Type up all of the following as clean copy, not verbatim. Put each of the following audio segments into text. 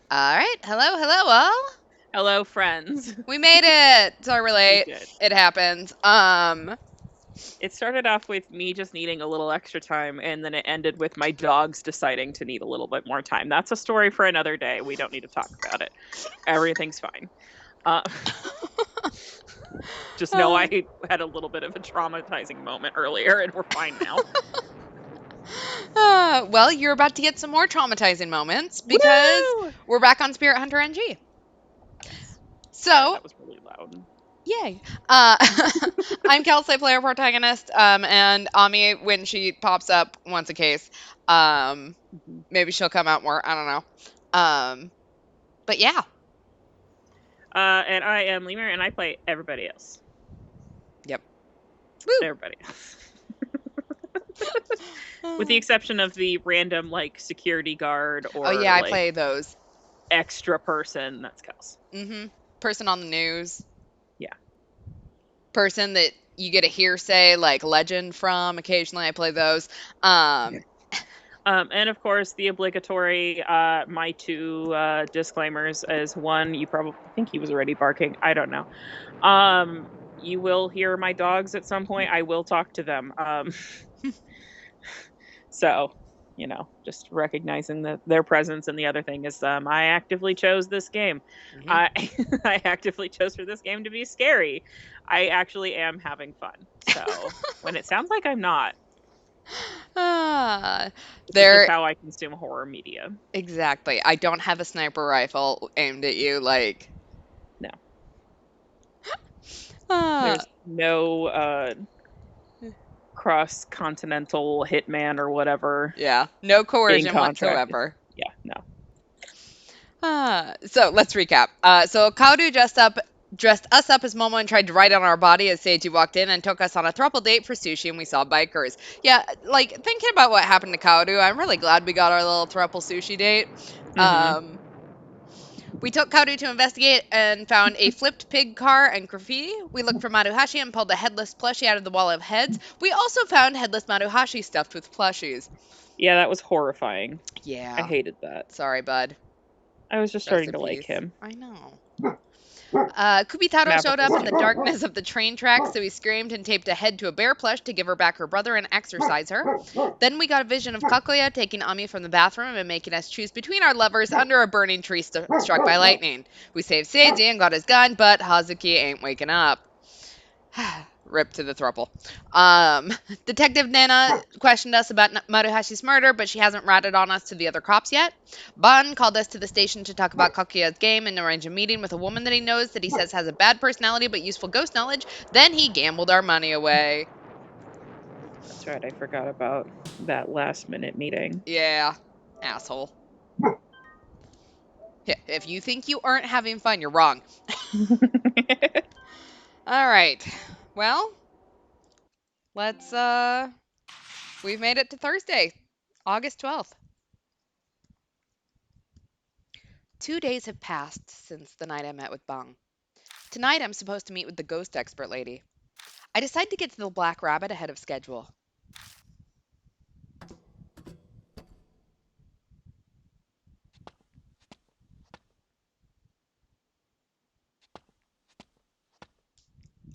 All right. Hello, all. Hello, friends. We made it. Sorry we're We late. did. It happens. It started off with me just needing a little extra time, and then it ended with my dogs deciding to need a little bit more time. That's a story for another day. We don't need to talk about it. Everything's fine. Uh, just know I had a little bit of a traumatizing moment earlier, and we're fine now. Well, you're about to get some more traumatizing moments because Woo! we're back on Spirit Hunter NG. Yes. Sorry, So, that was really loud. yay. I'm Kelsey, player protagonist, and Ami, when she pops up once a case, um, Mhm. maybe she'll come out more. I don't know. But yeah. And I am Lemur, and I play everybody else. Yep. Woo. Everybody else. With the exception of the random, like, security guard Oh or, yeah, I like, play those. extra person. That's Kels. Person on the news. Yeah. Person that you get a hearsay like legend from. Occasionally I play those. And of course, the obligatory, my two disclaimers is one, you probably think he was already barking. I don't know. You will hear my dogs at some point. I will talk to them. So, just recognizing their presence. And the other thing is, I actively chose this game. Mhm. I I actively chose for this game to be scary. I actually am having fun. So when it sounds like I'm not, Ah, this is just there how I consume horror media. exactly. I don't have a sniper rifle aimed at you like No, ah, there's no cross continental hitman or whatever yeah, no being coercion contracted. whatsoever. Yeah, no. So let's recap. So Kaudu dressed us up as Momo and tried to write on our body as Seiji walked in and took us on a throuple date for sushi and we saw bikers. Yeah, like thinking about what happened to Kaudu, I'm really glad we got our little throuple sushi date. Mm-hmm. Um, we took Kaudu to investigate and found a flipped pig car and graffiti. We looked for Maruhashi and pulled a headless plushie out of the wall of heads. We also found headless Maruhashi stuffed with plushies. Yeah, that was horrifying. I Yeah, hated that. sorry, bud. I was just Rest starting in to like peace. him. I know. Kubitaro showed up in the darkness of the train tracks, so he screamed and taped a head to a bear plush to give her back her brother and exorcise her. Then we got a vision of Kakuya taking Ami from the bathroom and making us choose between our lovers under a burning tree struck by lightning. We saved Seiji and got his gun, but Hazuki ain't waking up. Rip to the thruple. Um, Detective Nana questioned us about Maruhashi's murder, but she hasn't ratted on us to the other cops yet. Ban called us to the station to talk about Kakuya's game and arrange a meeting with a woman that he knows that he says has a bad personality but useful ghost knowledge. Then he gambled our money away. That's right. I forgot about that last minute meeting. Yeah, asshole. Yeah, if you think you aren't having fun, you're wrong. All right. Well, let's we've made it to Thursday, August 12th. 2 days have passed since the night I met with Bung. Tonight I'm supposed to meet with the ghost expert lady. I decide to get to the Black Rabbit ahead of schedule.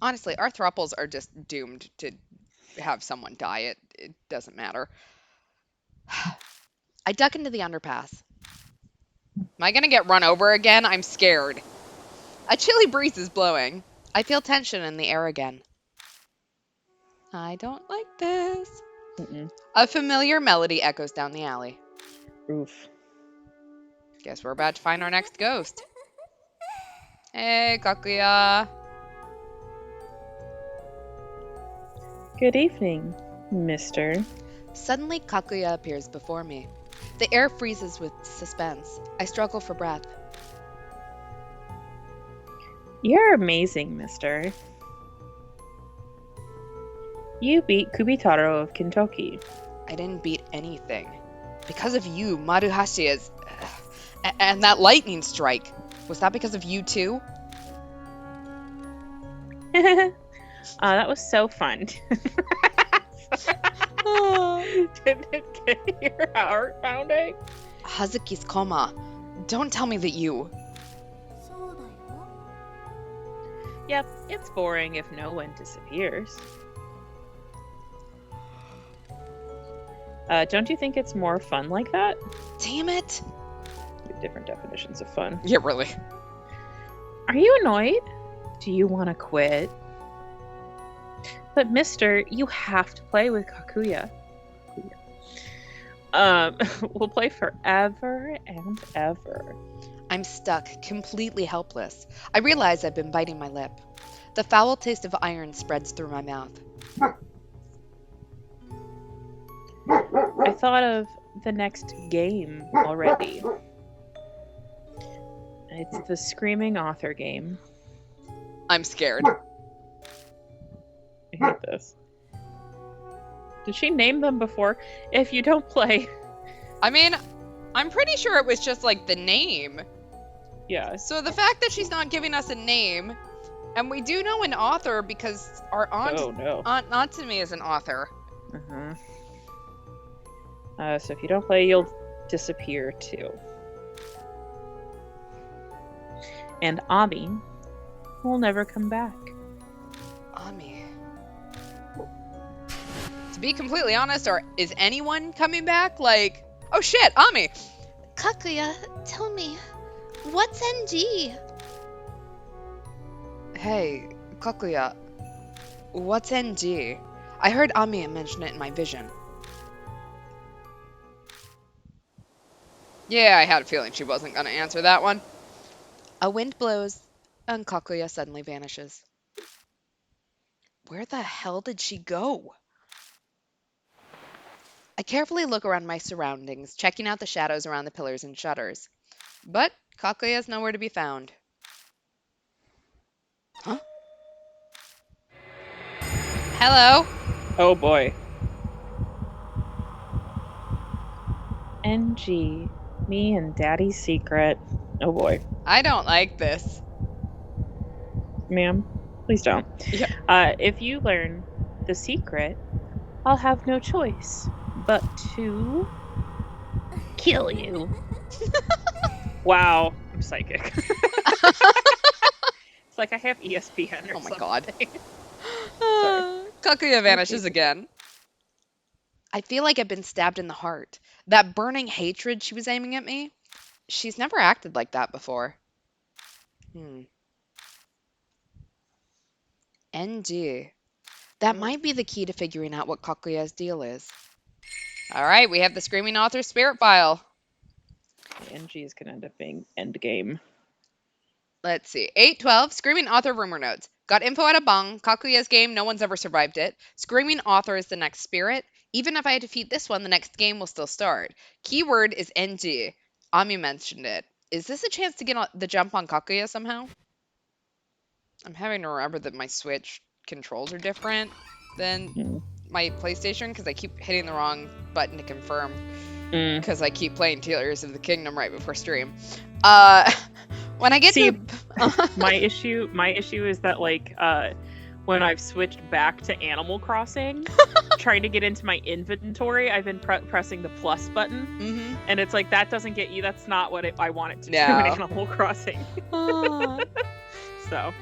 Honestly, our thruples are just doomed to have someone die. It doesn't matter. I duck into the underpass. Am I going to get run over again? I'm scared. A chilly breeze is blowing. I feel tension in the air again. I don't like this. Mm-mm. A familiar melody echoes down the alley. Oof. Guess we're about to find our next ghost. Hey, Kakuya. Good evening, mister. Suddenly, Kakuya appears before me. The air freezes with suspense. I struggle for breath. You're amazing, mister. You beat Kubitaro of Kentucky. I didn't beat anything. Because of you, Maruhashi is. And that lightning strike. Was that because of you too? That was so fun. Did it get your heart pounding? Hazuki's coma. Don't tell me that you... Yep, it's boring if no one disappears. Don't you think it's more fun like that? Damn it. Different definitions of fun. Yeah, really. Are you annoyed? Do you want to quit? But mister, you have to play with Kakuya. We'll play forever and ever. I'm stuck, completely helpless. I realize I've been biting my lip. The foul taste of iron spreads through my mouth. I thought of the next game already. It's the Screaming Author game. I'm scared. I hate this. Did she name them before? If you don't play... I mean, I'm pretty sure it was just like the name. Yeah. So the fact that she's not giving us a name, and we do know an author because our aunt Natsumi is an author. Uh-huh. So if you don't play, you'll disappear too. And Ami will never come back. Ami. To be completely honest, is anyone coming back? Like, oh shit, Ami! Kakuya, tell me, what's NG? Hey, Kakuya, what's NG? I heard Ami mention it in my vision. Yeah, I had a feeling she wasn't gonna answer that one. A wind blows, and Kakuya suddenly vanishes. Where the hell did she go? I carefully look around my surroundings, checking out the shadows around the pillars and shutters. But Kakuya is nowhere to be found. Huh? Hello? Oh boy. NG. Me and Daddy's secret. Oh boy. I don't like this. Ma'am, please don't. Yeah. If you learn the secret, I'll have no choice but to kill you. Wow, I'm psychic. It's like I have ESPN or Oh my something. god. Sorry. Kakuya vanishes again. I feel like I've been stabbed in the heart. That burning hatred she was aiming at me, she's never acted like that before. NG. That might be the key to figuring out what Kakuya's deal is. Alright, we have the Screaming Author Spirit File. NG is going to end up being endgame. Let's see. 812, Screaming Author Rumor Notes. Got info out of Bang. Kakuya's game, no one's ever survived it. Screaming Author is the next spirit. Even if I defeat this one, the next game will still start. Keyword is NG. Ami mentioned it. Is this a chance to get the jump on Kakuya somehow? I'm having to remember that my Switch controls are different than my PlayStation because I keep hitting the wrong button to confirm because I keep playing Tears of the Kingdom right before stream. When I get to my issue is that like when I've switched back to Animal Crossing, trying to get into my inventory, I've been pressing the plus button, and it's like that doesn't get you. That's not what I want it to do in Animal Crossing. So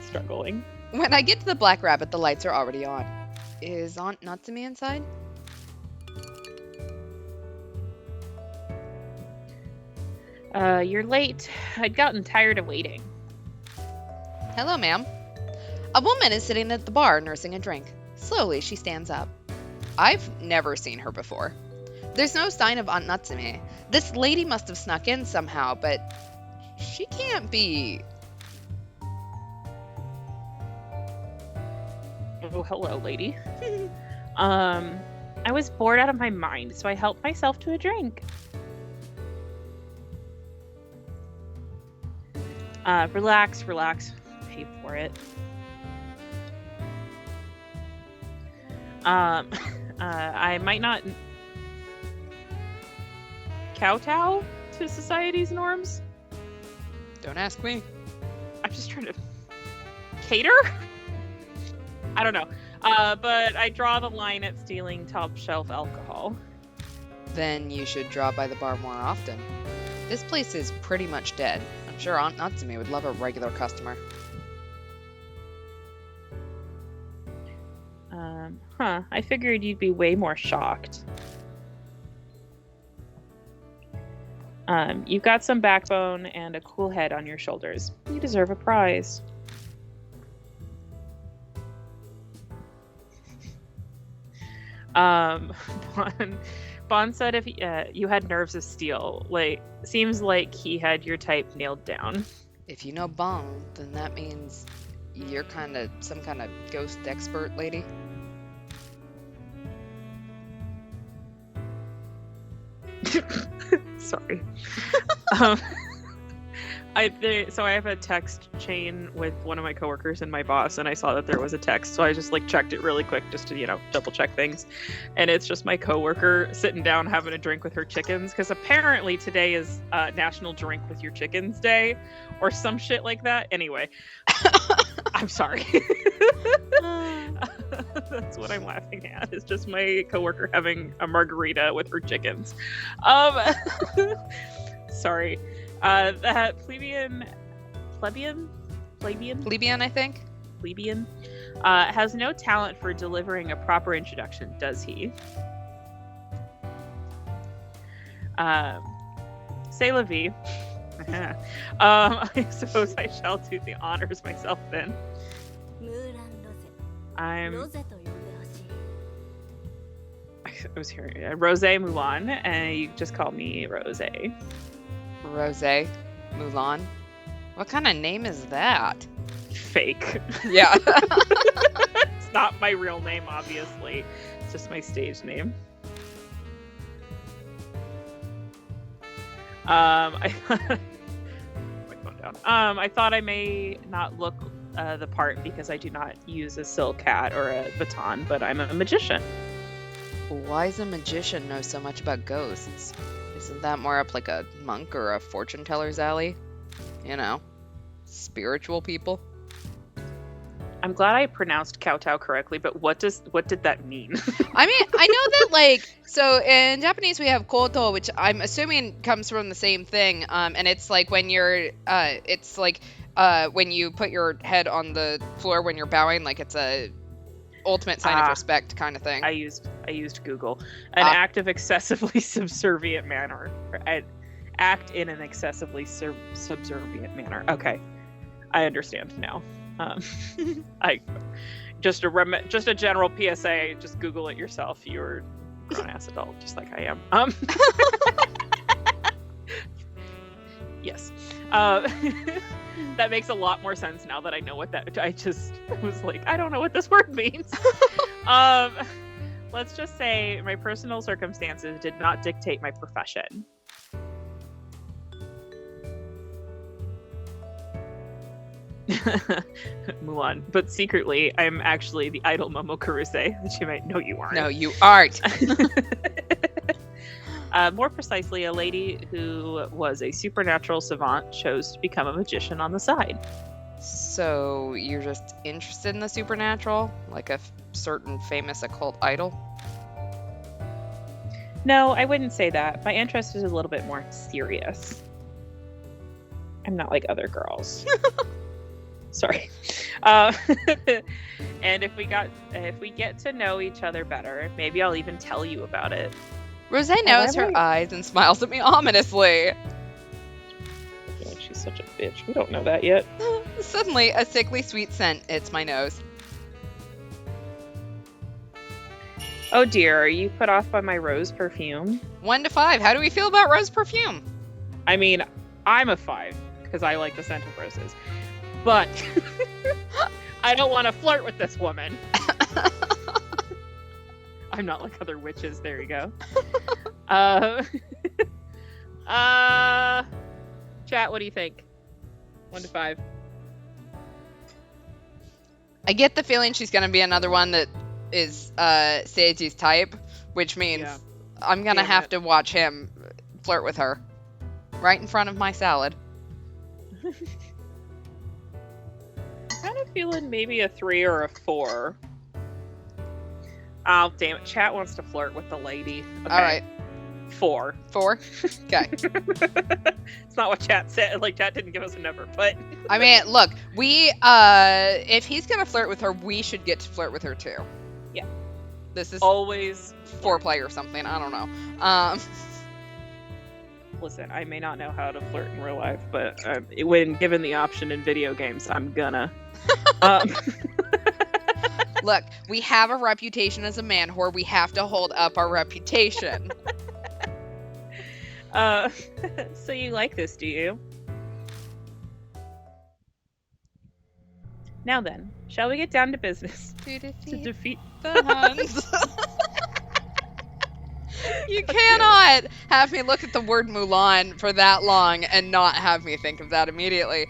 struggling. When I get to the Black Rabbit, the lights are already on. Is Aunt Natsumi inside? You're late. I'd gotten tired of waiting. Hello, ma'am. A woman is sitting at the bar nursing a drink. Slowly, she stands up. I've never seen her before. There's no sign of Aunt Natsumi. This lady must have snuck in somehow, but she can't be... Oh, hello, lady. I was bored out of my mind, so I helped myself to a drink. Relax. Pay for it. I might not kowtow to society's norms. Don't ask me. I'm just trying to cater? I don't know. But I draw the line at stealing top shelf alcohol. Then you should drop by the bar more often. This place is pretty much dead. I'm sure Aunt Natsume would love a regular customer. I figured you'd be way more shocked. You've got some backbone and a cool head on your shoulders. You deserve a prize. Bon said if you had nerves of steel. Seems like he had your type nailed down. If you know Bon, then that means you're some kind of ghost expert lady. Sorry. I have a text chain with one of my coworkers and my boss, and I saw that there was a text, so I just checked it really quick just to double check things, and it's just my coworker sitting down having a drink with her chickens, because apparently today is National Drink with Your Chickens Day, or some shit like that. Anyway, I'm sorry. That's what I'm laughing at. It's just my coworker having a margarita with her chickens. Sorry. That plebeian, I think. Plebeian, has no talent for delivering a proper introduction, does he? C'est la vie. I suppose I shall do the honors myself then. I was hearing Rose Mulan, and you just call me Rose. Rose Mulan. What kind of name is that? Fake. Yeah. It's not my real name, obviously. It's just my stage name. I thought I may not look the part because I do not use a silk hat or a baton, but I'm a magician. Why does a magician know so much about ghosts? Isn't that more up like a monk or a fortune teller's alley? Spiritual people? I'm glad I pronounced kowtow correctly, but what did that mean? I mean, I know that so in Japanese we have koto, which I'm assuming comes from the same thing, and it's when you're, when you put your head on the floor when you're bowing, it's a ultimate sign of respect kind of thing. I used Google. An act of excessively subservient manner. Act in an excessively subservient manner. Okay, I understand now. Just a general PSA. Just Google it yourself. You're a grown-ass adult, just like I am. Yes. That makes a lot more sense now that I know what that. I just was I don't know what this word means. Let's just say my personal circumstances did not dictate my profession. Mulan. But secretly, I'm actually the idol Momo Kuruse, that you might know you aren't. No, you aren't. More precisely, a lady who was a supernatural savant chose to become a magician on the side. So you're just interested in the supernatural? Like a certain famous occult idol? No, I wouldn't say that. My interest is a little bit more serious. I'm not like other girls. Sorry. And if we get to know each other better, maybe I'll even tell you about it. Rose narrows her eyes and smiles at me ominously. I feel like she's such a bitch. We don't know that yet. Suddenly, a sickly sweet scent hits my nose. Oh dear, are you put off by my rose perfume? 1 to 5. How do we feel about rose perfume? I mean, I'm a 5 because I like the scent of roses. But I don't want to flirt with this woman. I'm not like other witches. There you go. Chat, what do you think? 1 to 5. I get the feeling she's going to be another one that is Seiji's type, which means I'm going to have to watch him flirt with her right in front of my salad. Kind of feeling maybe a 3 or a 4. Oh, damn it. Chat wants to flirt with the lady. Okay. All right. 4. 4? Okay. It's not what chat said. Like, chat didn't give us a number, but I mean, look, if he's gonna flirt with her, we should get to flirt with her too. Yeah. This is always foreplay or something. I don't know. Listen, I may not know how to flirt in real life, but when given the option in video games, I'm gonna. Look, we have a reputation as a man whore. We have to hold up our reputation. So you like this, do you? Now then, shall we get down to business to defeat the Huns? You cannot have me look at the word Mulan for that long and not have me think of that immediately.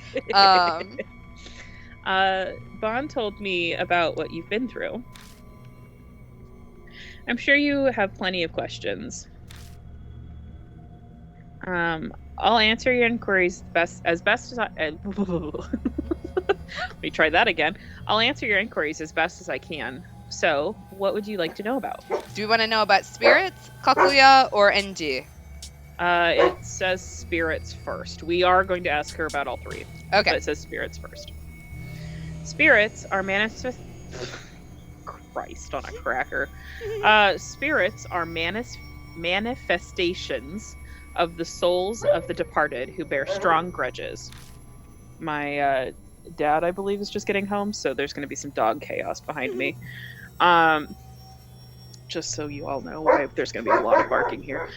Bond told me about what you've been through. I'm sure you have plenty of questions. I'll answer your inquiries as best as I. Let me try that again. I'll answer your inquiries as best as I can. So, what would you like to know about? Do we want to know about spirits, Kakuya, or NG? It says spirits first. We are going to ask her about all 3. Okay. But it says spirits first. Spirits are Christ on a cracker. Spirits are manifestations of the souls of the departed who bear strong grudges. My dad, I believe, is just getting home, so there's going to be some dog chaos behind me. Just so you all know why there's going to be a lot of barking here.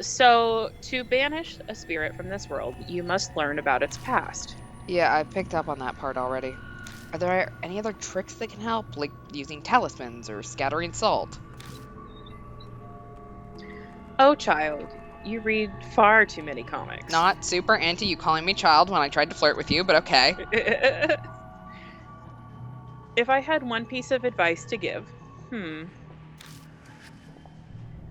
So, to banish a spirit from this world, you must learn about its past. Yeah, I picked up on that part already. Are there any other tricks that can help, like using talismans or scattering salt? Oh, child, you read far too many comics. Not super anti you calling me child when I tried to flirt with you, but okay. If I had one piece of advice to give,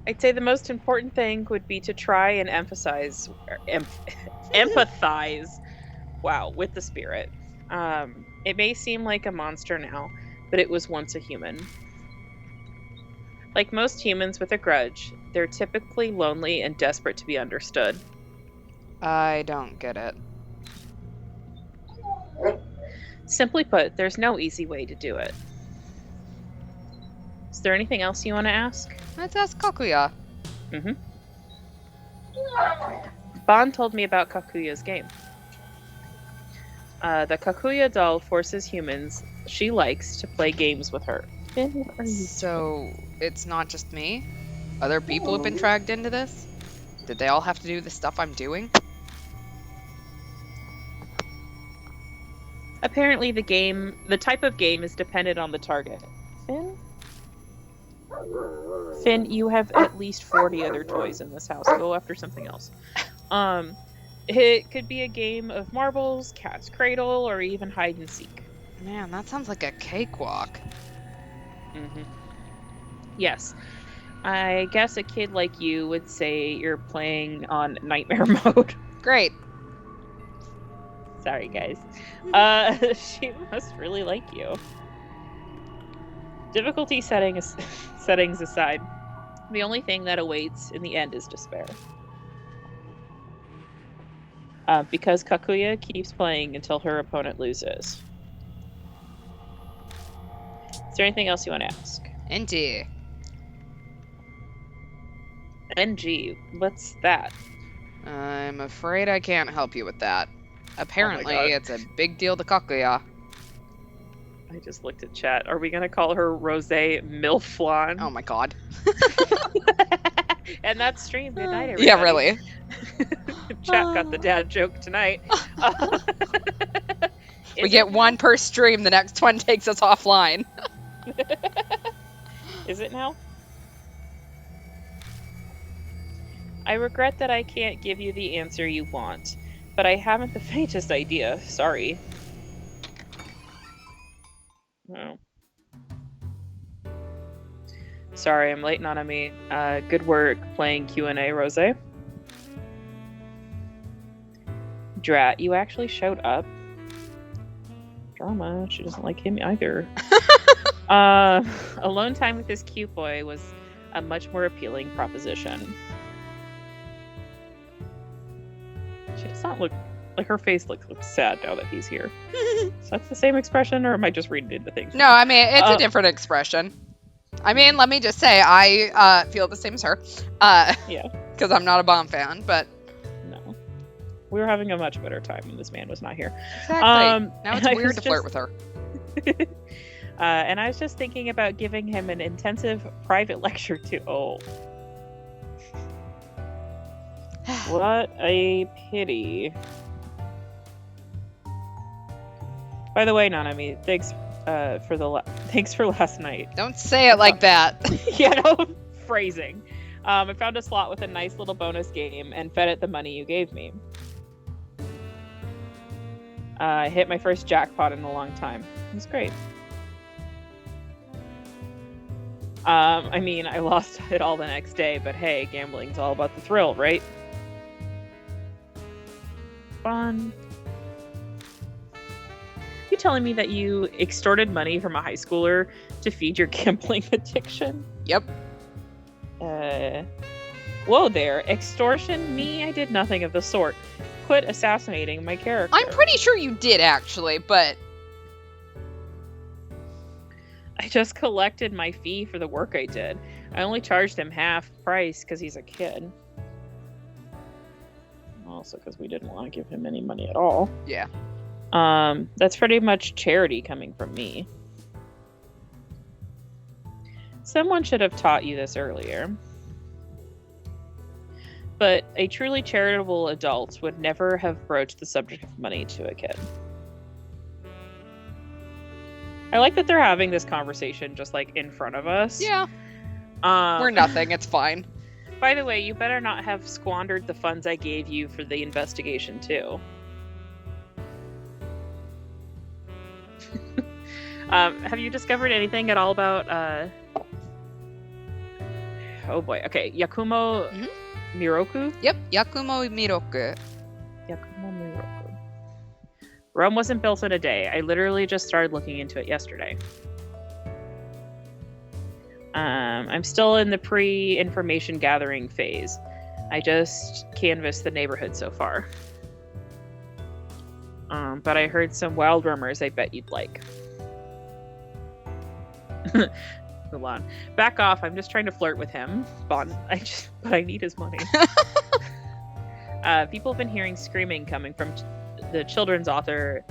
I'd say the most important thing would be to try and empathize with the spirit. It may seem like a monster now, but it was once a human. Like most humans with a grudge, they're typically lonely and desperate to be understood. I don't get it. Simply put, there's no easy way to do it. Is there anything else you want to ask? Let's ask Kakuya. Bond told me about Kakuya's game. The Kakuya doll forces humans she likes to play games with her. So, it's not just me? Other people have been dragged into this? Did they all have to do the stuff I'm doing? Apparently the type of game is dependent on the target. Finn, you have at least 40 other toys in this house. Go after something else. It could be a game of marbles, cat's cradle, or even hide and seek. Man, that sounds like a cakewalk. Yes. I guess a kid like you would say you're playing on nightmare mode. Great. Sorry, guys. She must really like you. Difficulty settings aside, the only thing that awaits in the end is despair. Because Kakuya keeps playing until her opponent loses. Is there anything else you want to ask? NG. NG, what's that? I'm afraid I can't help you with that. Apparently, God. it's a big deal to Kakuya. I just looked at chat. Are we going to call her Rose Milflon? Oh my god. And that's stream. Good night, everybody. Yeah, really. Chat got the dad joke tonight. We get one per stream, the next one takes us offline. Is it now? I regret that I can't give you the answer you want, but I haven't the faintest idea. Sorry. Oh. Sorry, I'm late, Nanami. Good work playing Q&A, Rose. Drat, you actually showed up? Drama, she doesn't like him either. Alone time with this cute boy was a much more appealing proposition. does not look like her face looks sad now that he's here. Is that the same expression, or am I just reading into things? No, I mean, it's a different expression. I mean, let me just say, I feel the same as her. Yeah. Because I'm not a Bomb fan, but... No. We were having a much better time when this man was not here. Exactly. Now it's weird to flirt with her. And I was just thinking about giving him an intensive private lecture to... Oh. What a pity. By the way, Nanami, thanks for last night. Don't say it like that. Yeah, no, phrasing. I found a slot with a nice little bonus game and fed it the money you gave me. I hit my first jackpot in a long time. It was great. I mean, I lost it all the next day, but hey, gambling's all about the thrill, right? Fun. You telling me that you extorted money from a high schooler to feed your gambling addiction? Yep. Whoa there. Extortion? Me? I did nothing of the sort. Quit assassinating my character. I'm pretty sure you did, actually, but... I just collected my fee for the work I did. I only charged him half price because he's a kid. Also because we didn't want to give him any money at all. Yeah. That's pretty much charity coming from me. Someone should have taught you this earlier. But a truly charitable adult would never have broached the subject of money to a kid. I like that they're having this conversation just like in front of us. Yeah. We're nothing, it's fine. By the way, you better not have squandered the funds I gave you for the investigation too. Have you discovered anything at all about oh boy, okay, Yakumo Miroku? Yep, Yakumo Miroku. Yakumo Miroku. Rome wasn't built in a day. I literally just started looking into it yesterday. I'm still in the pre-information gathering phase. I just canvassed the neighborhood so far. But I heard some wild rumors I bet you'd like. Mulan. Back off, I'm just trying to flirt with him. But I need his money. People have been hearing screaming coming from the children's author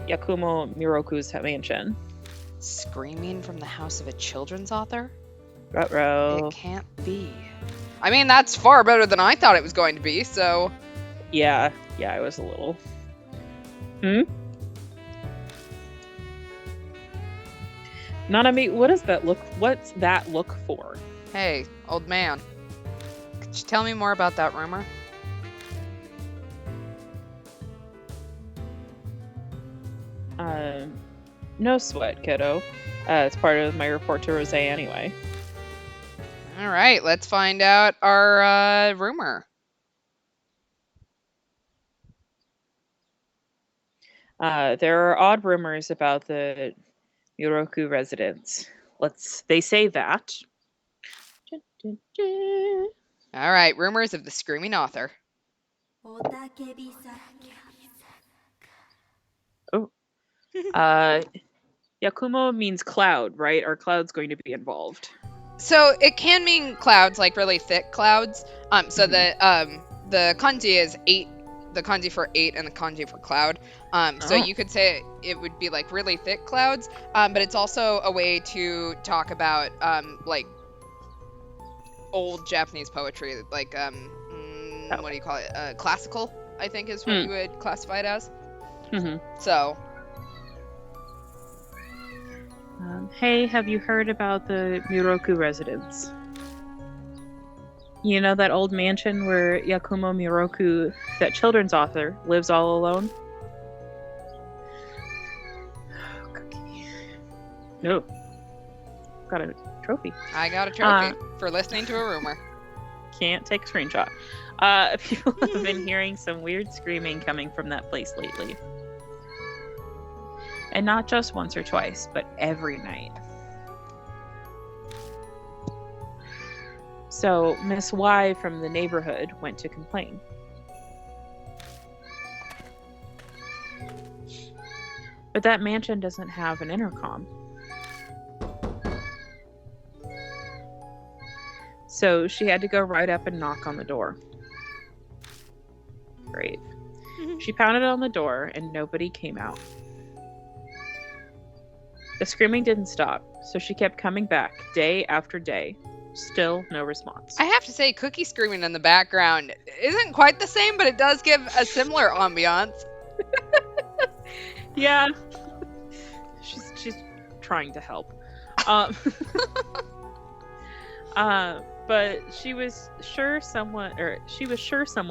Yakumo Miroku's mansion. Screaming from the house of a children's author? Ruh-roh. It can't be. I mean, that's far better than I thought it was going to be, so... Yeah, I was a little... Nanami, what's that look for? Hey, old man. Could you tell me more about that rumor? No sweat, kiddo. It's part of my report to Rose anyway. Alright, let's find out our rumor. There are odd rumors about the Miroku residence. They say that. Alright, rumors of the screaming author. Oh. Yakumo means cloud, right? Are clouds going to be involved? So it can mean clouds, like really thick clouds. So the kanji is 8, the kanji for 8 and the kanji for cloud. So you could say it would be like really thick clouds, but it's also a way to talk about like old Japanese poetry, like what do you call it? Classical, I think is what you would classify it as. So. Hey, have you heard about the Miroku residence? You know that old mansion where Yakumo Miroku, that children's author, lives all alone? Cookie. No. Got a trophy. I got a trophy for listening to a rumor. Can't take a screenshot. People have been hearing some weird screaming coming from that place lately. And not just once or twice, but every night. So Miss Y from the neighborhood went to complain. But that mansion doesn't have an intercom. So she had to go right up and knock on the door. Brave. She pounded on the door and nobody came out. The screaming didn't stop, so she kept coming back day after day. Still no response. I have to say, Cookie screaming in the background isn't quite the same, but it does give a similar ambiance. Yeah. She's trying to help. But she was sure someone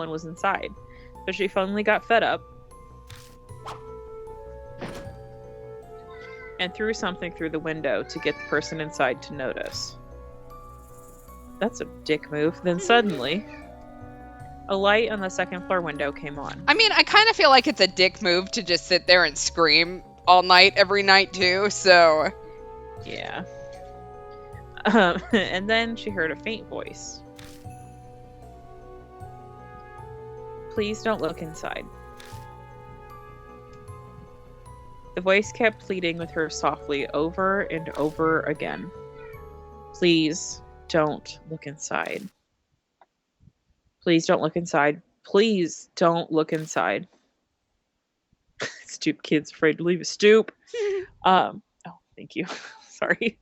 was inside. So she finally got fed up and threw something through the window to get the person inside to notice. That's a dick move. Then suddenly, a light on the second floor window came on. I mean, I kind of feel like it's a dick move to just sit there and scream all night, every night too, so... Yeah. And then she heard a faint voice. Please don't look inside. The voice kept pleading with her softly over and over again. Please don't look inside. Please don't look inside. Please don't look inside. Stoop kid's afraid to leave a stoop. Oh, thank you. Sorry.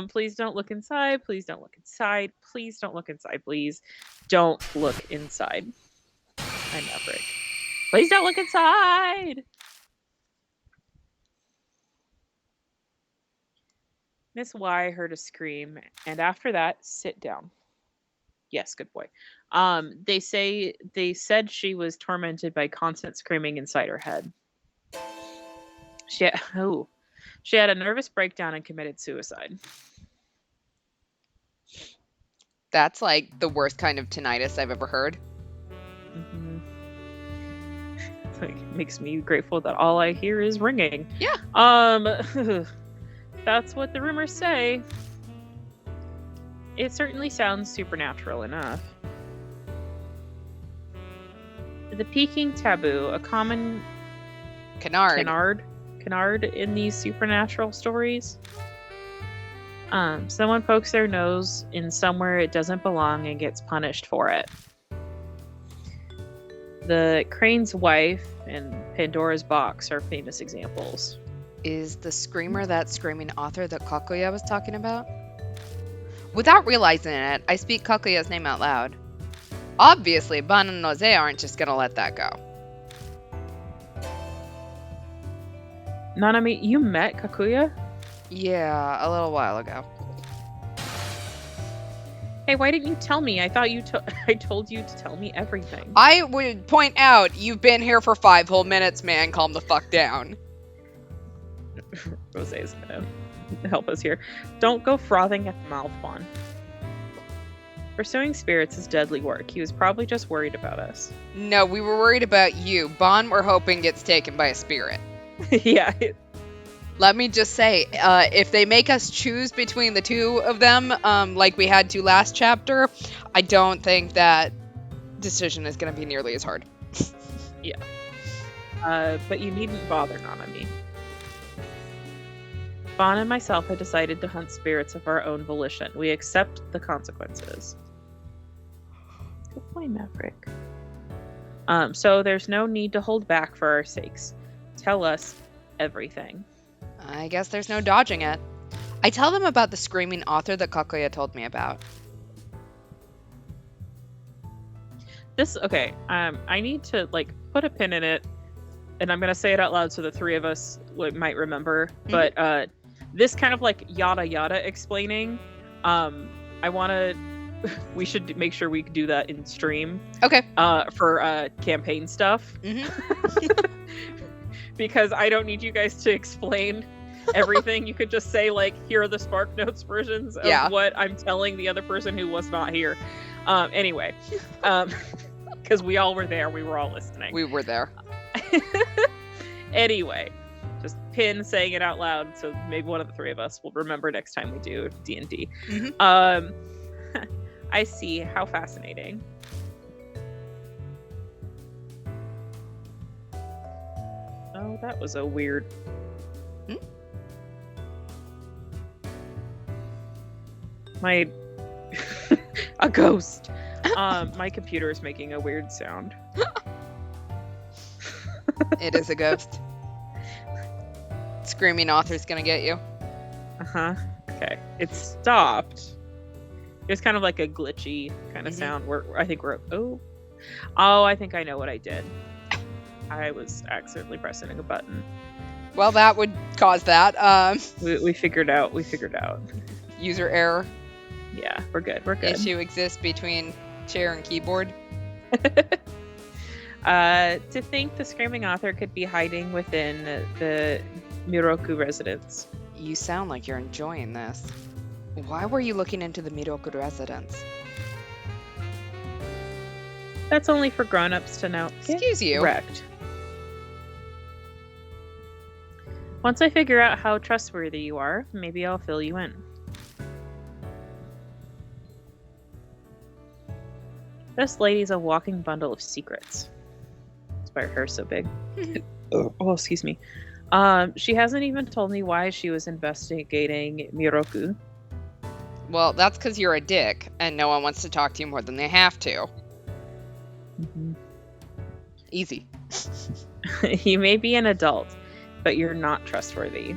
Please don't look inside. Please don't look inside. Please don't look inside. Please don't look inside. I'm Maverick. Please don't look inside. Miss Y heard a scream, and after that, sit down. Yes, good boy. They said she was tormented by constant screaming inside her head. She had a nervous breakdown and committed suicide. That's like the worst kind of tinnitus I've ever heard. Mm-hmm. Like, makes me grateful that all I hear is ringing. Yeah. That's what the rumors say. It certainly sounds supernatural enough. The peaking taboo, a common canard in these supernatural stories. Someone pokes their nose in somewhere it doesn't belong and gets punished for it. The Crane's wife and Pandora's box are famous examples. Is the screamer that screaming author that Kakuya was talking about? Without realizing it, I speak Kakuya's name out loud. Obviously, Ban and Noze aren't just gonna let that go. Nanami, you met Kakuya? Yeah, a little while ago. Hey, why didn't you tell me? I thought I told you to tell me everything. I would point out, you've been here for 5 whole minutes, man. Calm the fuck down. Rosé's gonna help us here. Don't go frothing at the mouth, Bon. Pursuing spirits is deadly work. He was probably just worried about us. No, we were worried about you. Bon, we're hoping, gets taken by a spirit. Yeah. Let me just say, if they make us choose between the two of them, like we had to last chapter, I don't think that decision is going to be nearly as hard. Yeah. But you needn't bother, Nanami. Bon and myself had decided to hunt spirits of our own volition. We accept the consequences. Good boy, Maverick. So there's no need to hold back for our sakes. Tell us everything. I guess there's no dodging it. I tell them about the screaming author that Kakuya told me about. Okay, I need to, put a pin in it, and I'm going to say it out loud so the three of us might remember, but, this kind of, yada yada explaining, we should make sure we do that in stream. Okay. For, campaign stuff. Mm-hmm. Because I don't need you guys to explain everything. You could just say, here are the Spark Notes versions of what I'm telling the other person who was not here. Anyway. Because we all were there. We were all listening. We were there. Anyway. Just pin saying it out loud so maybe one of the three of us will remember next time we do D&D. Mm-hmm. I see. How fascinating. Oh, that was a weird... Hmm? My... a ghost! My computer is making a weird sound. It is a ghost. Screaming author's gonna get you. Uh-huh. Okay. It stopped. It was kind of like a glitchy kind of sound. I think we're... Oh, I think I know what I did. I was accidentally pressing a button. Well, that would cause that. We figured out. User error. Yeah, we're good. We're good. Issue exists between chair and keyboard. To think the screaming author could be hiding within the Miroku residence. You sound like you're enjoying this. Why were you looking into the Miroku residence? That's only for grown-ups to know. Excuse you. Correct. Once I figure out how trustworthy you are, maybe I'll fill you in. This lady's a walking bundle of secrets. That's why her hair's so big. Oh, excuse me. She hasn't even told me why she was investigating Miroku. Well, that's because you're a dick, and no one wants to talk to you more than they have to. Mm-hmm. Easy. You may be an adult, but you're not trustworthy.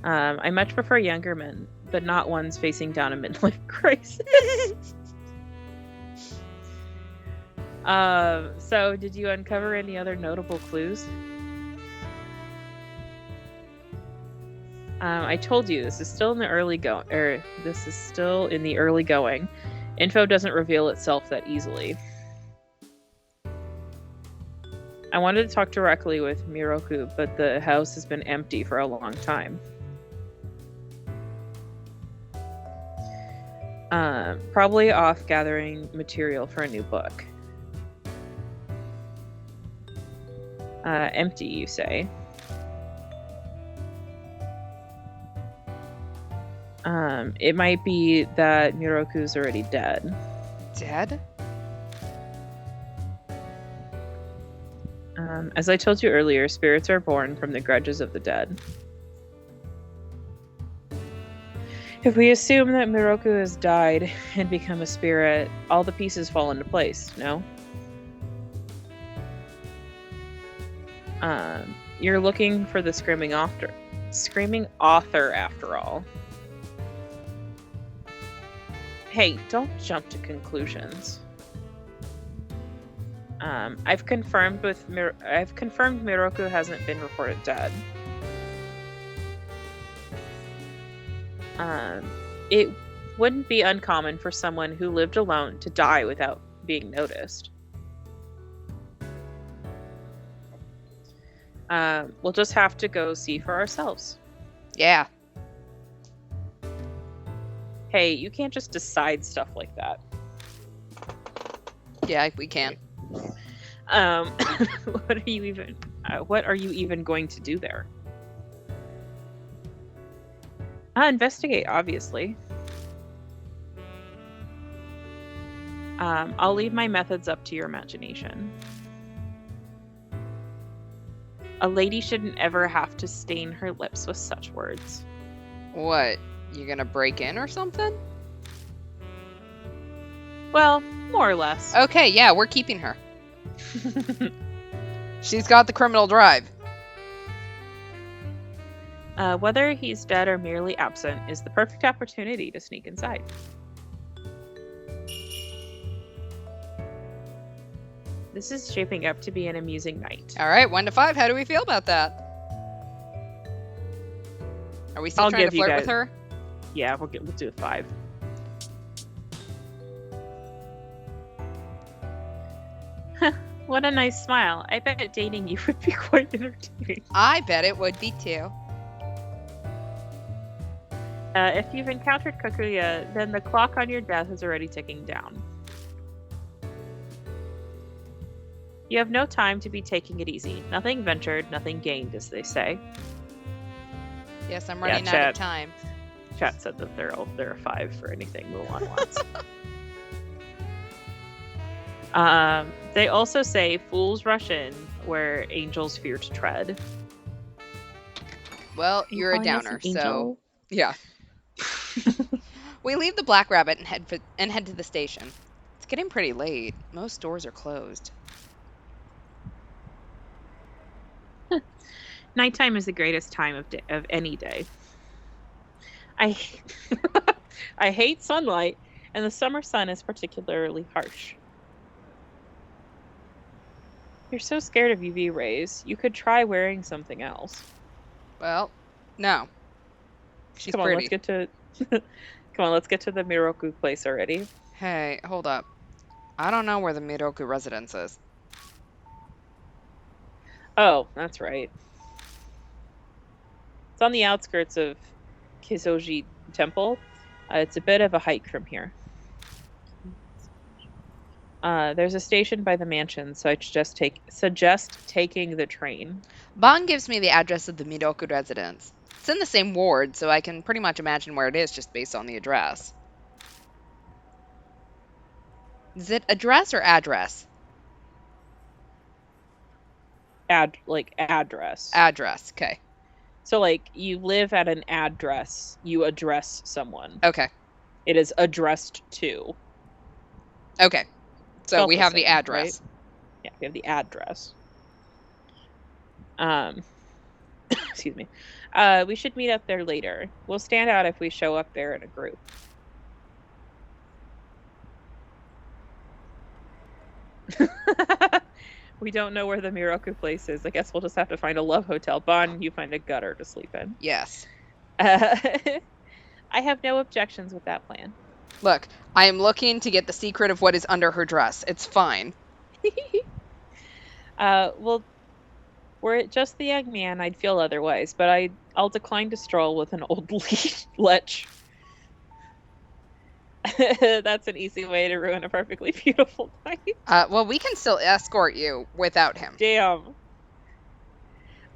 I much prefer younger men, but not ones facing down a midlife crisis. So did you uncover any other notable clues? I told you this is still in the early going. Info doesn't reveal itself that easily. I wanted to talk directly with Miroku, but the house has been empty for a long time. Probably off gathering material for a new book. Empty, you say? It might be that Miroku's already dead. Dead? As I told you earlier, spirits are born from the grudges of the dead. If we assume that Miroku has died and become a spirit, all the pieces fall into place, no? You're looking for the screaming author. Screaming author, after all. Hey, don't jump to conclusions. I've confirmed Miroku hasn't been reported dead. It wouldn't be uncommon for someone who lived alone to die without being noticed. We'll just have to go see for ourselves. Yeah. Hey, you can't just decide stuff like that. Yeah, we can. What are you even going to do there? Investigate, obviously. I'll leave my methods up to your imagination. A lady shouldn't ever have to stain her lips with such words. What? You gonna break in or something? Well, more or less. Okay, yeah, we're keeping her. She's got the criminal drive. Whether he's dead or merely absent is the perfect opportunity to sneak inside. This is shaping up to be an amusing night. All right, 1 to 5. How do we feel about that? Are we still I'll trying to give you flirt guys- with her? Yeah, we'll do a 5. What a nice smile. I bet dating you would be quite entertaining. I bet it would be too. If you've encountered Kakuya, then the clock on your death is already ticking down. You have no time to be taking it easy. Nothing ventured, nothing gained, as they say. Yes, I'm running out chat. of time. Chat said that they're a 5 for anything Mulan wants. They also say fools rush in where angels fear to tread. Well, Are you you're a calling us an downer, so angel? yeah. We leave the Black Rabbit and head to the station. It's getting pretty late. Most stores are closed. Nighttime is the greatest time of any day. I I hate sunlight, and the summer sun is particularly harsh. You're so scared of UV rays. You could try wearing something else. Well, no, she's Come on, let's pretty. get to Come on, let's get to the Miroku place already. Hey, hold up. I don't know where the Miroku residence is. Oh, that's right. It's on the outskirts of Kizoji Temple. It's a bit of a hike from here. There's a station by the mansion, so I suggest taking the train. Bon gives me the address of the Miroku residence. It's in the same ward, so I can pretty much imagine where it is just based on the address. Is it address or address? Address. Address. Okay. So like you live at an address, you address someone. Okay. It is addressed to. Okay. So Spelled we the have the same, right? address. Yeah, we have the address. Excuse me. We should meet up there later. We'll stand out if we show up there in a group. We don't know where the Miroku place is. I guess we'll just have to find a love hotel. Bon, you find a gutter to sleep in. Yes. I have no objections with that plan. Look, I am looking to get the secret of what is under her dress. It's fine. Well, were it just the young man, I'd feel otherwise, but I'll decline to stroll with an old lech. That's an easy way to ruin a perfectly beautiful night. Well, we can still escort you without him. Damn.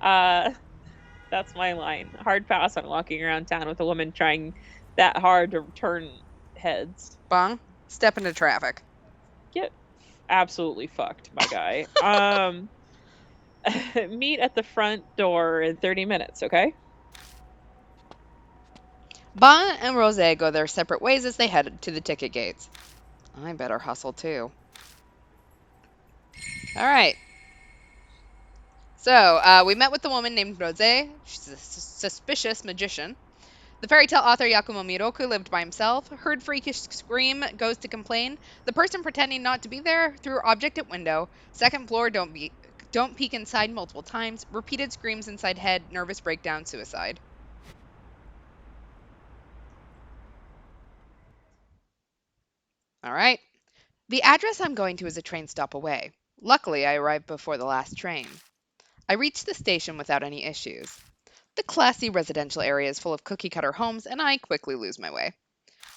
That's my line. Hard pass on walking around town with a woman trying that hard to turn heads. Bong, step into traffic. Get absolutely fucked, my guy. Meet at the front door in 30 minutes, okay? Bon and Rose go their separate ways as they head to the ticket gates. I better hustle too. All right. So, we met with the woman named Rose. She's a suspicious magician. The fairy tale author Yakumo Miroku lived by himself, heard freakish scream, goes to complain. The person pretending not to be there threw object at window. Second floor, don't peek inside multiple times. Repeated screams inside head, nervous breakdown, suicide. All right. The address I'm going to is a train stop away. Luckily, I arrived before the last train. I reached the station without any issues. The classy residential area is full of cookie-cutter homes, and I quickly lose my way.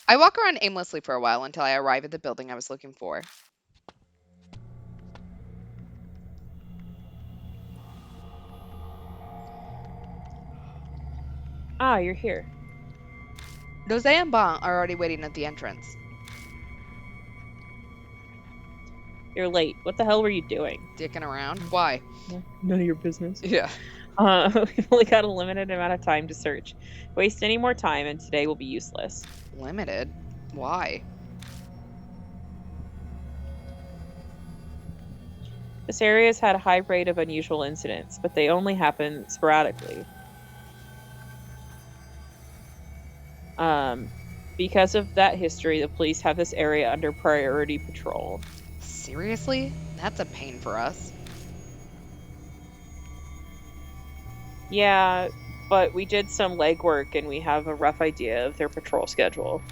I walk around aimlessly for a while until I arrive at the building I was looking for. Ah, you're here. Rose and Bon are already waiting at the entrance. You're late. What the hell were you doing? Dicking around? Why? None of your business. Yeah. We've only got a limited amount of time to search. Waste any more time, and today will be useless. Limited? Why? This area has had a high rate of unusual incidents, but they only happen sporadically. Because of that history, the police have this area under priority patrol. Seriously? That's a pain for us. Yeah, but we did some legwork and we have a rough idea of their patrol schedule.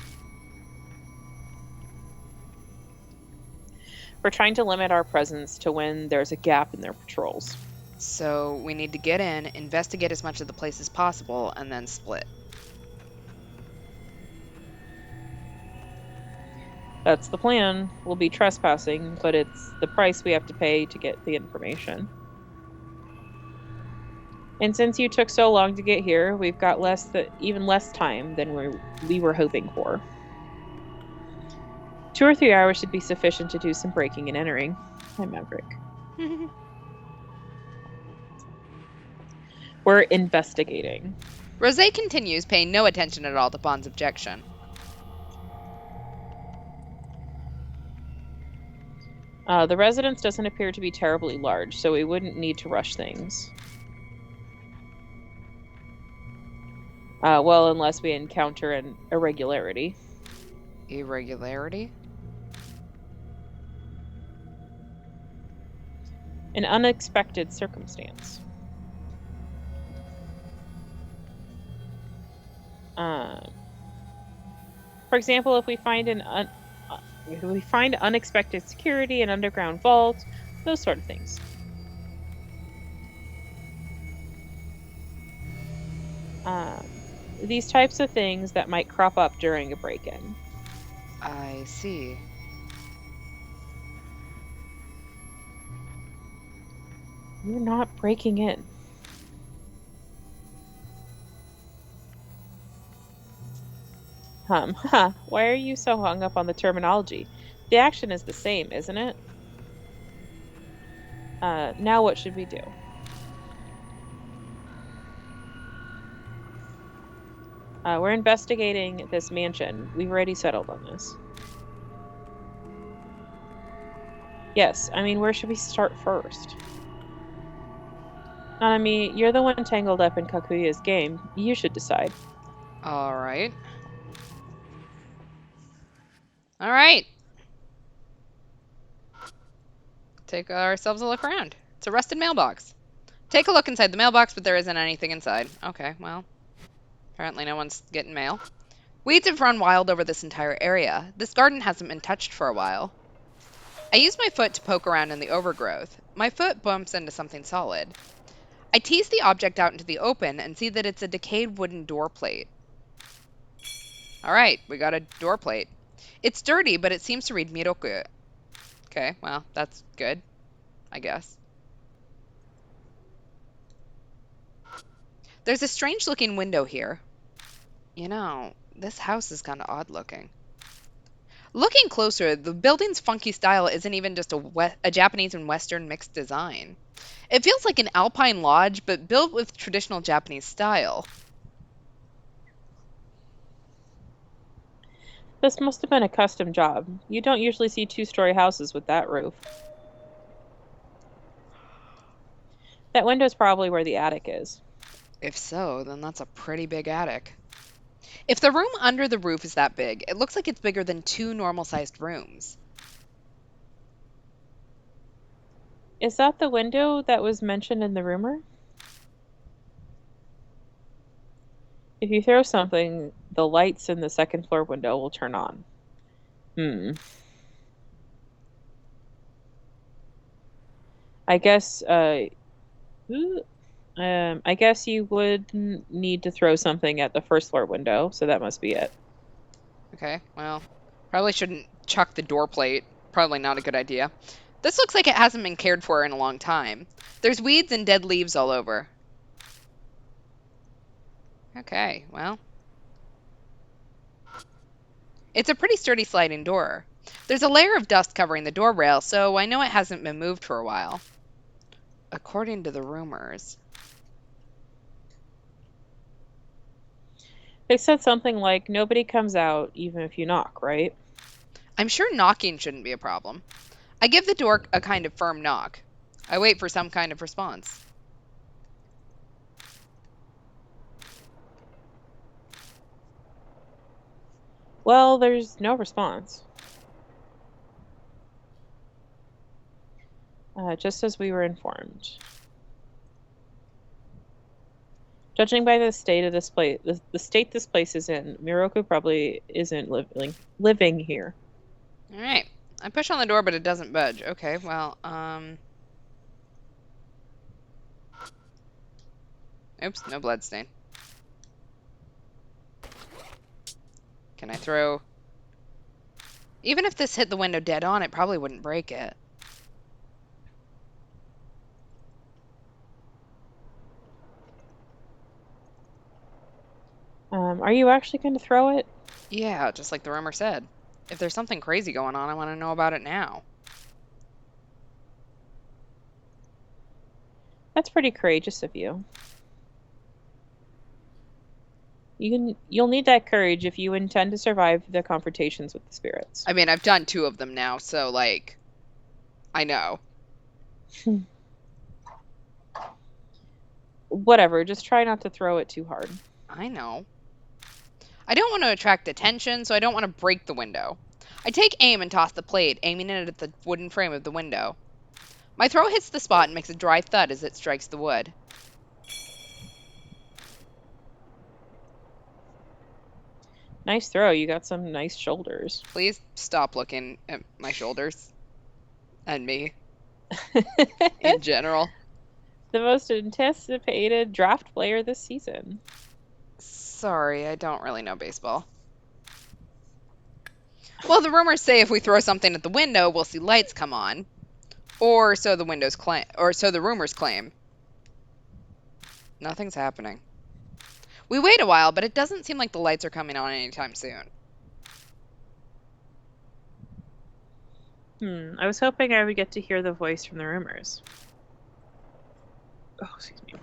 We're trying to limit our presence to when there's a gap in their patrols. So we need to get in, investigate as much of the place as possible, and then split. That's the plan. We'll be trespassing, but it's the price we have to pay to get the information. And since you took so long to get here, we've got even less time than we were hoping for. 2 or 3 hours should be sufficient to do some breaking and entering. Hi, Maverick. We're investigating. Rosé continues, paying no attention at all to Bond's objection. The residence doesn't appear to be terribly large, so we wouldn't need to rush things. Well, unless we encounter an irregularity. Irregularity? An unexpected circumstance. For example, if we find unexpected security, an underground vault, those sort of things. These types of things that might crop up during a break-in. I see. You're not breaking in. Why are you so hung up on the terminology? The action is the same, isn't it? Now what should we do? We're investigating this mansion. We've already settled on this. Yes, I mean, where should we start first? Nanami, you're the one tangled up in Kakuya's game. You should decide. All right. All right. Take ourselves a look around. It's a rusted mailbox. Take a look inside the mailbox, but there isn't anything inside. Okay, well, apparently no one's getting mail. Weeds have run wild over this entire area. This garden hasn't been touched for a while. I use my foot to poke around in the overgrowth. My foot bumps into something solid. I tease the object out into the open and see that it's a decayed wooden door plate. All right, we got a door plate. It's dirty, but it seems to read Miroku. Okay, well, that's good, I guess. There's a strange looking window here. You know, this house is kind of odd looking. Looking closer, the building's funky style isn't even just a Japanese and Western mixed design. It feels like an alpine lodge, but built with traditional Japanese style. This must have been a custom job. You don't usually see two-story houses with that roof. That window's probably where the attic is. If so, then that's a pretty big attic. If the room under the roof is that big, it looks like it's bigger than 2 normal-sized rooms. Is that the window that was mentioned in the rumor? If you throw something, the lights in the second floor window will turn on. I guess, I guess you would need to throw something at the first floor window, so that must be it. Okay, well, probably shouldn't chuck the door plate. Probably not a good idea. This looks like it hasn't been cared for in a long time. There's weeds and dead leaves all over. Okay, well. It's a pretty sturdy sliding door. There's a layer of dust covering the door rail, so I know it hasn't been moved for a while. According to the rumors. They said something like, nobody comes out even if you knock, right? I'm sure knocking shouldn't be a problem. I give the door a kind of firm knock. I wait for some kind of response. Well, there's no response. Just as we were informed. Judging by the state of this place, the state this place is in, Miroku probably isn't living here. All right. I push on the door, but it doesn't budge. Okay, well, oops, no bloodstain. Can I throw... Even if this hit the window dead on, it probably wouldn't break it. Are you actually going to throw it? Yeah, just like the rumor said. If there's something crazy going on, I want to know about it now. That's pretty courageous of you. You'll need that courage if you intend to survive the confrontations with the spirits. I mean, I've done 2 of them now, so, like, I know. Whatever, just try not to throw it too hard. I know. I don't want to attract attention, so I don't want to break the window. I take aim and toss the plate, aiming it at the wooden frame of the window. My throw hits the spot and makes a dry thud as it strikes the wood. Nice throw. You got some nice shoulders. Please stop looking at my shoulders. And me. In general. The most anticipated draft player this season. Sorry, I don't really know baseball. Well, the rumors say if we throw something at the window, we'll see lights come on. Or so the rumors claim. Nothing's happening. We wait a while, but it doesn't seem like the lights are coming on anytime soon. I was hoping I would get to hear the voice from the rumors. Oh, excuse me.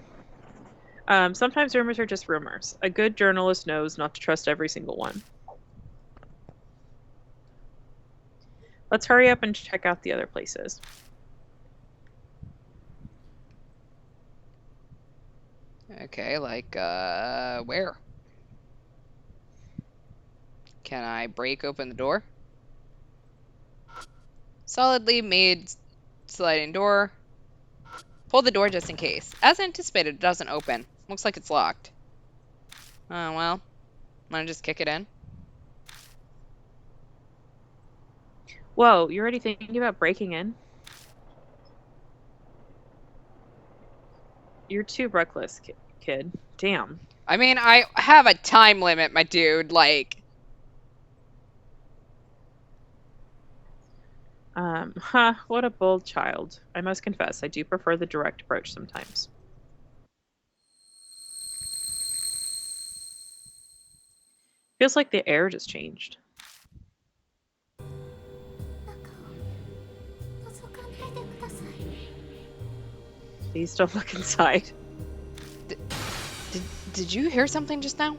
Sometimes rumors are just rumors. A good journalist knows not to trust every single one. Let's hurry up and check out the other places. Okay, like, where? Can I break open the door? Solidly made sliding door. Pull the door just in case. As anticipated, it doesn't open. Looks like it's locked. Oh, well. Wanna just kick it in? Whoa, you're already thinking about breaking in? You're too reckless, kid. Damn. I mean, I have a time limit, my dude. Like, what a bold child. I must confess, I do prefer the direct approach sometimes. Feels like the air just changed. Please don't look inside. did you hear something just now?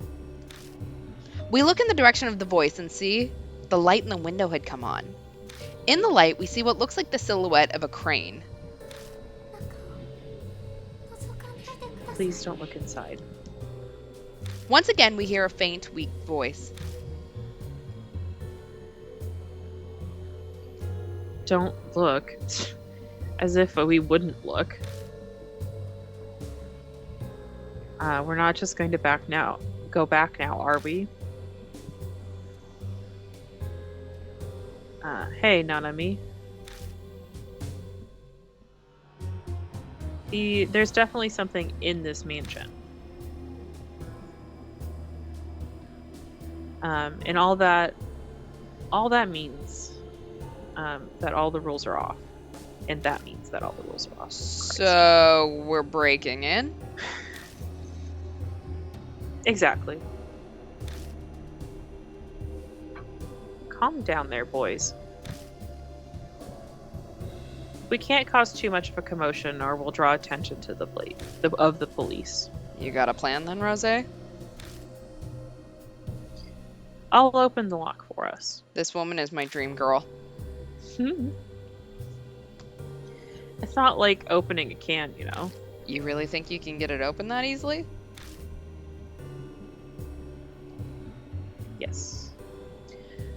We look in the direction of the voice and see the light in the window had come on. In the light, we see what looks like the silhouette of a crane. Please don't look inside. Once again, we hear a faint, weak voice. Don't look. As if we wouldn't look. We're not just going to go back now, are we? Hey, Nanami. There's definitely something in this mansion. And all that means that all the rules are off. And that means that all the rules are off. So, we're breaking in? Exactly. Calm down there, boys. We can't cause too much of a commotion or we'll draw attention to the police. You got a plan then, Rose? I'll open the lock for us. This woman is my dream girl. It's not like opening a can, you know. You really think you can get it open that easily? Yes.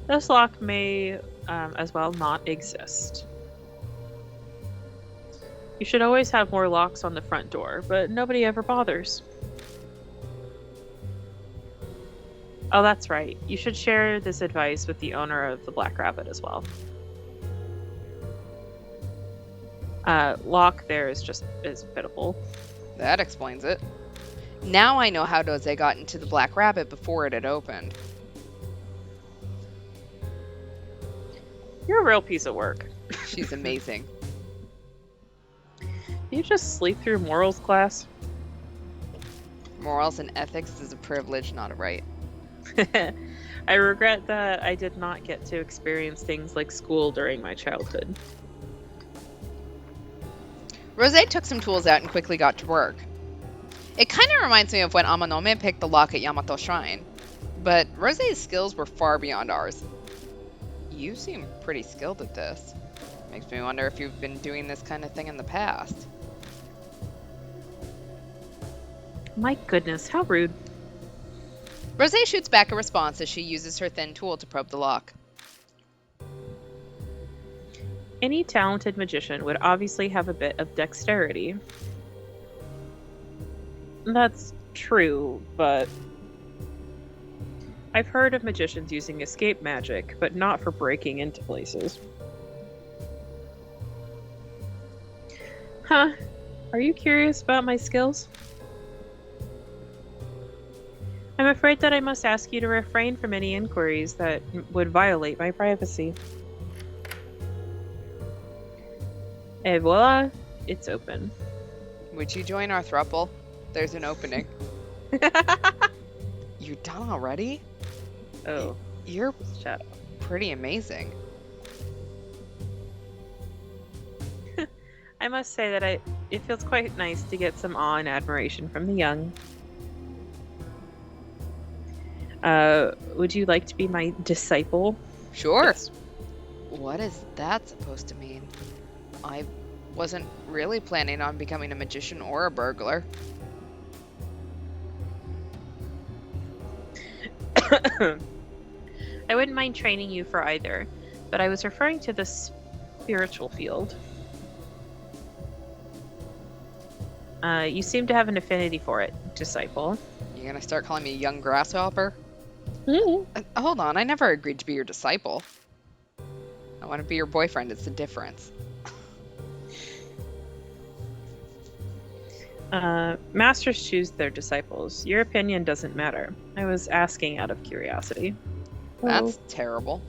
This lock may as well not exist. You should always have more locks on the front door, but nobody ever bothers. Oh, that's right. You should share this advice with the owner of the Black Rabbit as well. Lock there is pitiful. That explains it. Now I know how Doze got into the Black Rabbit before it had opened. You're a real piece of work. She's amazing. You just sleep through morals class? Morals and ethics is a privilege, not a right. I regret that I did not get to experience things like school during my childhood. Rose took some tools out and quickly got to work. It kind of reminds me of when Amanome picked the lock at Yamato Shrine, but Rose's skills were far beyond ours. You seem pretty skilled at this. Makes me wonder if you've been doing this kind of thing in the past. My goodness, how rude. Rose shoots back a response as she uses her thin tool to probe the lock. Any talented magician would obviously have a bit of dexterity. That's true, but I've heard of magicians using escape magic, but not for breaking into places. Huh? Are you curious about my skills? I'm afraid that I must ask you to refrain from any inquiries that would violate my privacy. Et voila, it's open. Would you join our throuple? There's an opening. You're done already? Oh, You're shut up. pretty amazing. I must say that it feels quite nice to get some awe and admiration from the young. Would you like to be my disciple? Sure. Yes. What is that supposed to mean? I wasn't really planning on becoming a magician or a burglar. I wouldn't mind training you for either, but I was referring to the spiritual field. You seem to have an affinity for it, disciple. You gonna start calling me a young grasshopper? Mm-hmm. Hold on, I never agreed to be your disciple. I want to be your boyfriend, it's the difference. Masters choose their disciples. Your opinion doesn't matter. I was asking out of curiosity. That's terrible.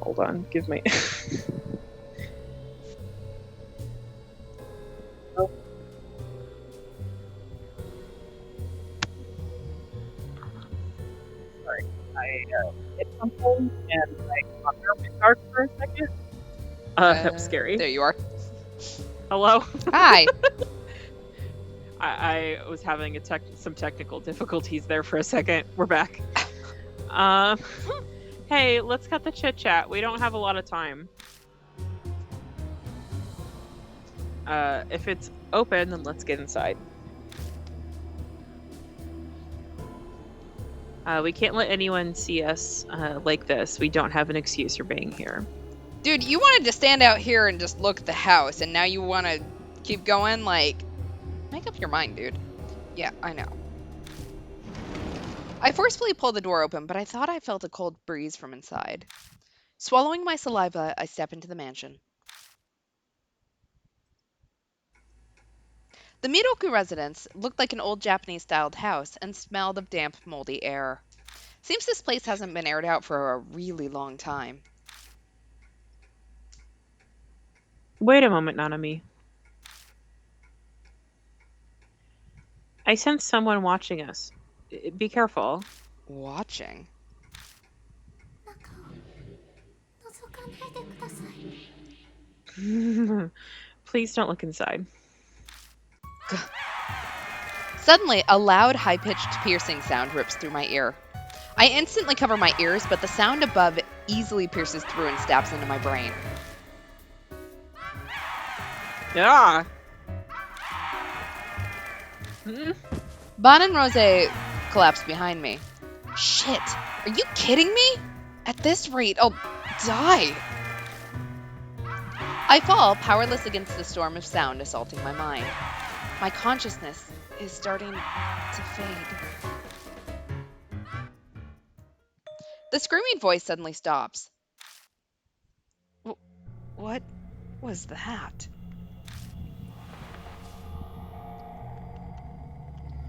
Hold on, give me... Sorry, I hit something and I got dark for a second. That was scary. There you are. Hello? Hi. I was having some technical difficulties there for a second. We're back. Hey, let's cut the chit chat. We don't have a lot of time. If it's open, then let's get inside. We can't let anyone see us like this. We don't have an excuse for being here. Dude, you wanted to stand out here and just look at the house, and now you want to keep going? Like, make up your mind, dude. Yeah, I know. I forcefully pulled the door open, but I thought I felt a cold breeze from inside. Swallowing my saliva, I step into the mansion. The Miroku residence looked like an old Japanese-styled house and smelled of damp, moldy air. Seems this place hasn't been aired out for a really long time. Wait a moment, Nanami. I sense someone watching us. Be careful. Watching? Please don't look inside. Suddenly, a loud, high-pitched piercing sound rips through my ear. I instantly cover my ears, but the sound above easily pierces through and stabs into my brain. Yeah. Bon and Rose collapse behind me. Shit, are you kidding me? At this rate, I'll die. I fall, powerless against the storm of sound assaulting my mind. My consciousness is starting to fade. The screaming voice suddenly stops. What was that?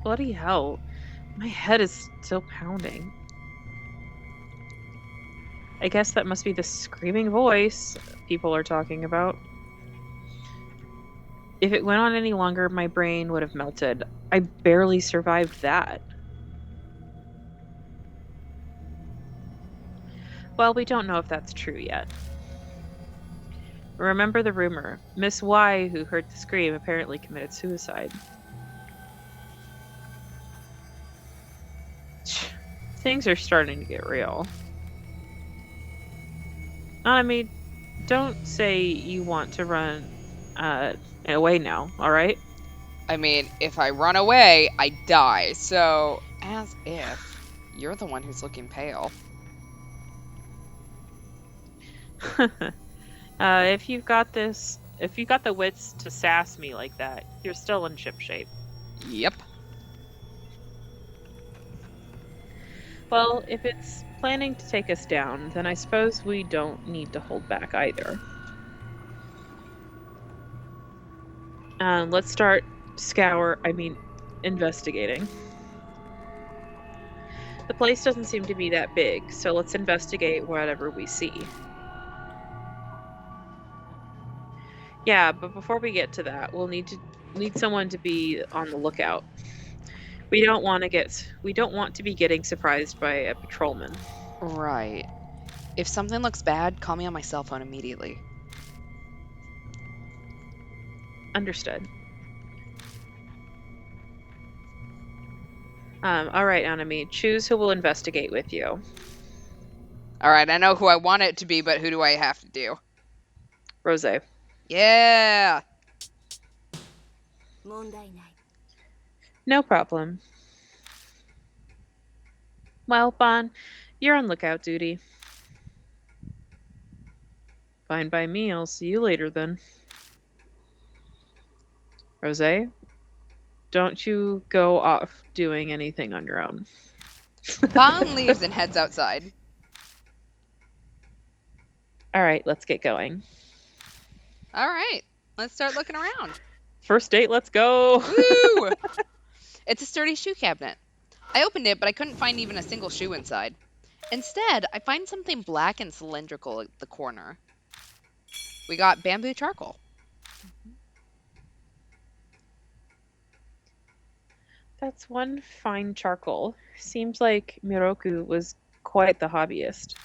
Bloody hell. My head is still pounding. I guess that must be the screaming voice people are talking about. If it went on any longer, my brain would have melted. I barely survived that. Well, we don't know if that's true yet. Remember the rumor. Miss Y, who heard the scream, apparently committed suicide. Things are starting to get real. Nanami, don't say you want to run away now, alright? I mean, if I run away, I die. So, as if you're the one who's looking pale. If you've got the wits to sass me like that, you're still in ship shape. Yep. Well, if it's planning to take us down, then I suppose we don't need to hold back either. Let's start investigating. The place doesn't seem to be that big, so let's investigate whatever we see. Yeah, but before we get to that, we'll need someone to be on the lookout. We don't want to be getting surprised by a patrolman. Right. If something looks bad, call me on my cell phone immediately. Understood. All right, Anami, choose who will investigate with you. All right, I know who I want it to be, but who do I have to do? Rose. Yeah. No problem. Well, Bon, you're on lookout duty. Fine by me. I'll see you later then. Rose, don't you go off doing anything on your own. Bon leaves and heads outside. All right, let's get going. All right, let's start looking around. First date, let's go. Woo! It's a sturdy shoe cabinet. I opened it, but I couldn't find even a single shoe inside. Instead, I find something black and cylindrical at the corner. We got bamboo charcoal. That's one fine charcoal. Seems like Miroku was quite the hobbyist.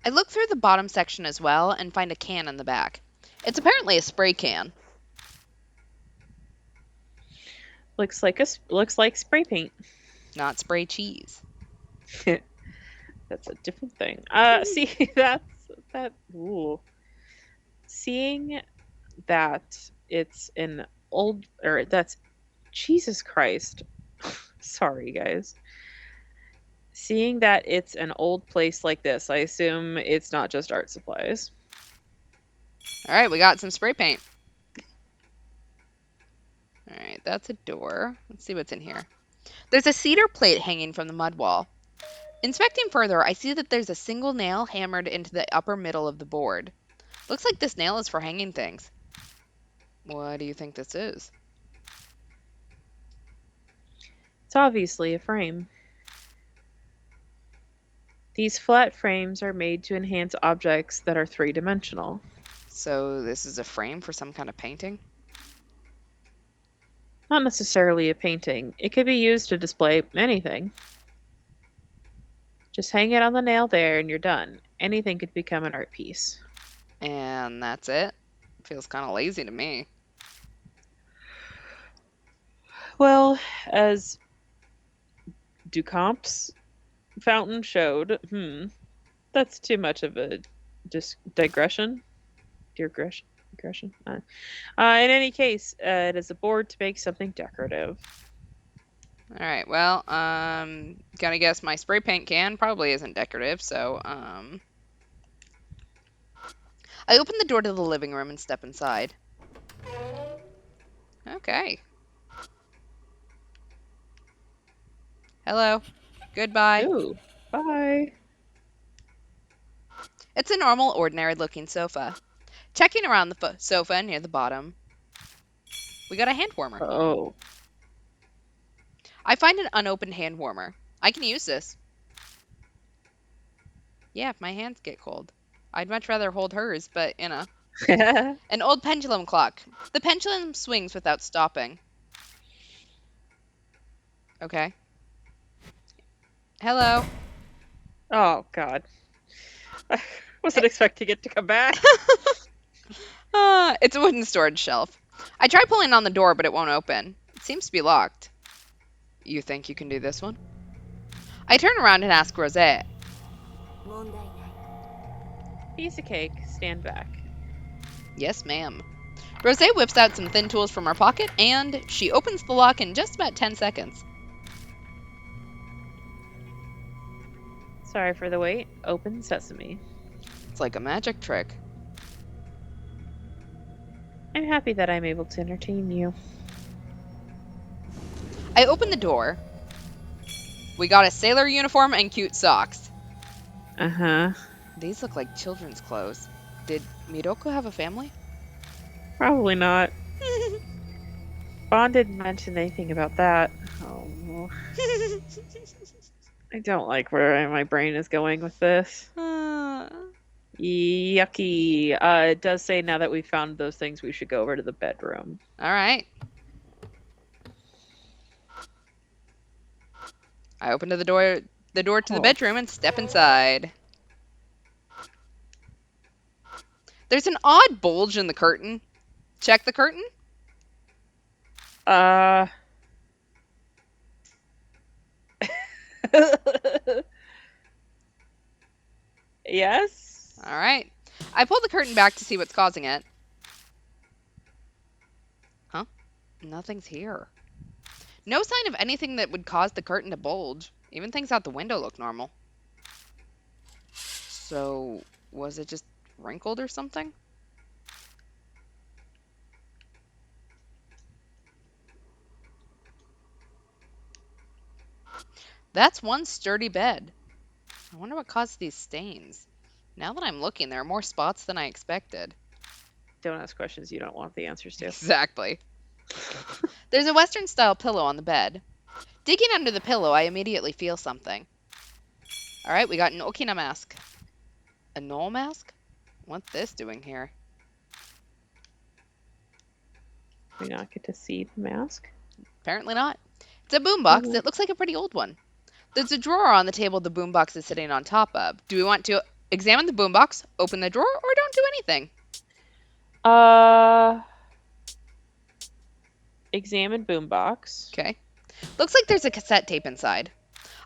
I look through the bottom section as well and find a can in the back. It's apparently a spray can. Looks like spray paint. Not spray cheese. That's a different thing. See, ooh. Seeing that it's an old, or that's, Jesus Christ. Sorry, guys. Seeing that it's an old place like this, I assume it's not just art supplies. All right, we got some spray paint. All right, that's a door. Let's see what's in here. There's a cedar plate hanging from the mud wall. Inspecting further, I see that there's a single nail hammered into the upper middle of the board. Looks like this nail is for hanging things. What do you think this is? It's obviously a frame. These flat frames are made to enhance objects that are three-dimensional. So this is a frame for some kind of painting? Not necessarily a painting. It could be used to display anything. Just hang it on the nail there and you're done. Anything could become an art piece. And that's it? Feels kind of lazy to me. Well, as Duchamp's fountain showed, that's too much of a digression. Digression. In any case, it is a board to make something decorative. All right, well, gonna guess my spray paint can probably isn't decorative, so, I open the door to the living room and step inside. Okay. Hello. Goodbye. Ooh, bye. It's a normal, ordinary-looking sofa. Checking around the sofa near the bottom, we got a hand warmer. Oh. I find an unopened hand warmer. I can use this. Yeah, if my hands get cold. I'd much rather hold hers, but, you know. An old pendulum clock. The pendulum swings without stopping. Okay. Hello. Oh, God. I wasn't expecting it to come back. It's a wooden storage shelf. I try pulling on the door, but it won't open. It seems to be locked. You think you can do this one? I turn around and ask Rosé. Piece of cake, stand back. Yes, ma'am. Rosé whips out some thin tools from her pocket, and she opens the lock in just about 10 seconds. Sorry for the wait. Open sesame. It's like a magic trick. I'm happy that I'm able to entertain you. I open the door. We got a sailor uniform and cute socks. Uh-huh. These look like children's clothes. Did Miroko have a family? Probably not. Bond didn't mention anything about that. Oh. I don't like where my brain is going with this. Yucky. It does say now that we found those things, we should go over to the bedroom. All right. I open the door to the bedroom and step inside. There's an odd bulge in the curtain. Check the curtain. Yes. All right. I pull the curtain back to see what's causing it. Huh? Nothing's here. No sign of anything that would cause the curtain to bulge. Even things out the window look normal. So, was it just wrinkled or something? That's one sturdy bed. I wonder what caused these stains. Now that I'm looking, there are more spots than I expected. Don't ask questions you don't want the answers to. Exactly. There's a Western-style pillow on the bed. Digging under the pillow, I immediately feel something. All right, we got an Okina mask. A Knoll mask? What's this doing here? We not get to see the mask? Apparently not. It's a boombox. It looks like a pretty old one. There's a drawer on the table the boombox is sitting on top of. Do we want to examine the boombox, open the drawer, or don't do anything? Examine boombox. Okay. Looks like there's a cassette tape inside.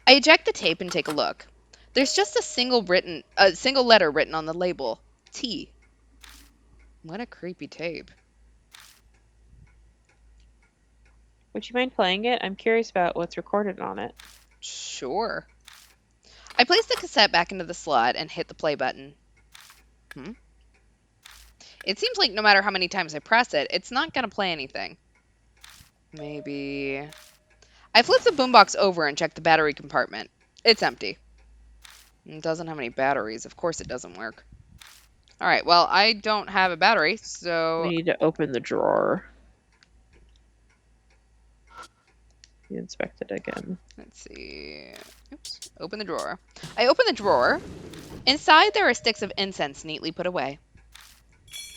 I eject the tape and take a look. There's just a single letter written on the label. T. What a creepy tape. Would you mind playing it? I'm curious about what's recorded on it. Sure. I place the cassette back into the slot and hit the play button. It seems like no matter how many times I press it, it's not going to play anything. Maybe... I flip the boombox over and check the battery compartment. It's empty. It doesn't have any batteries. Of course it doesn't work. Alright, well, I don't have a battery, so... We need to open the drawer. You inspect it again. Let's see... Oops. Open the drawer. I open the drawer. Inside there are sticks of incense neatly put away.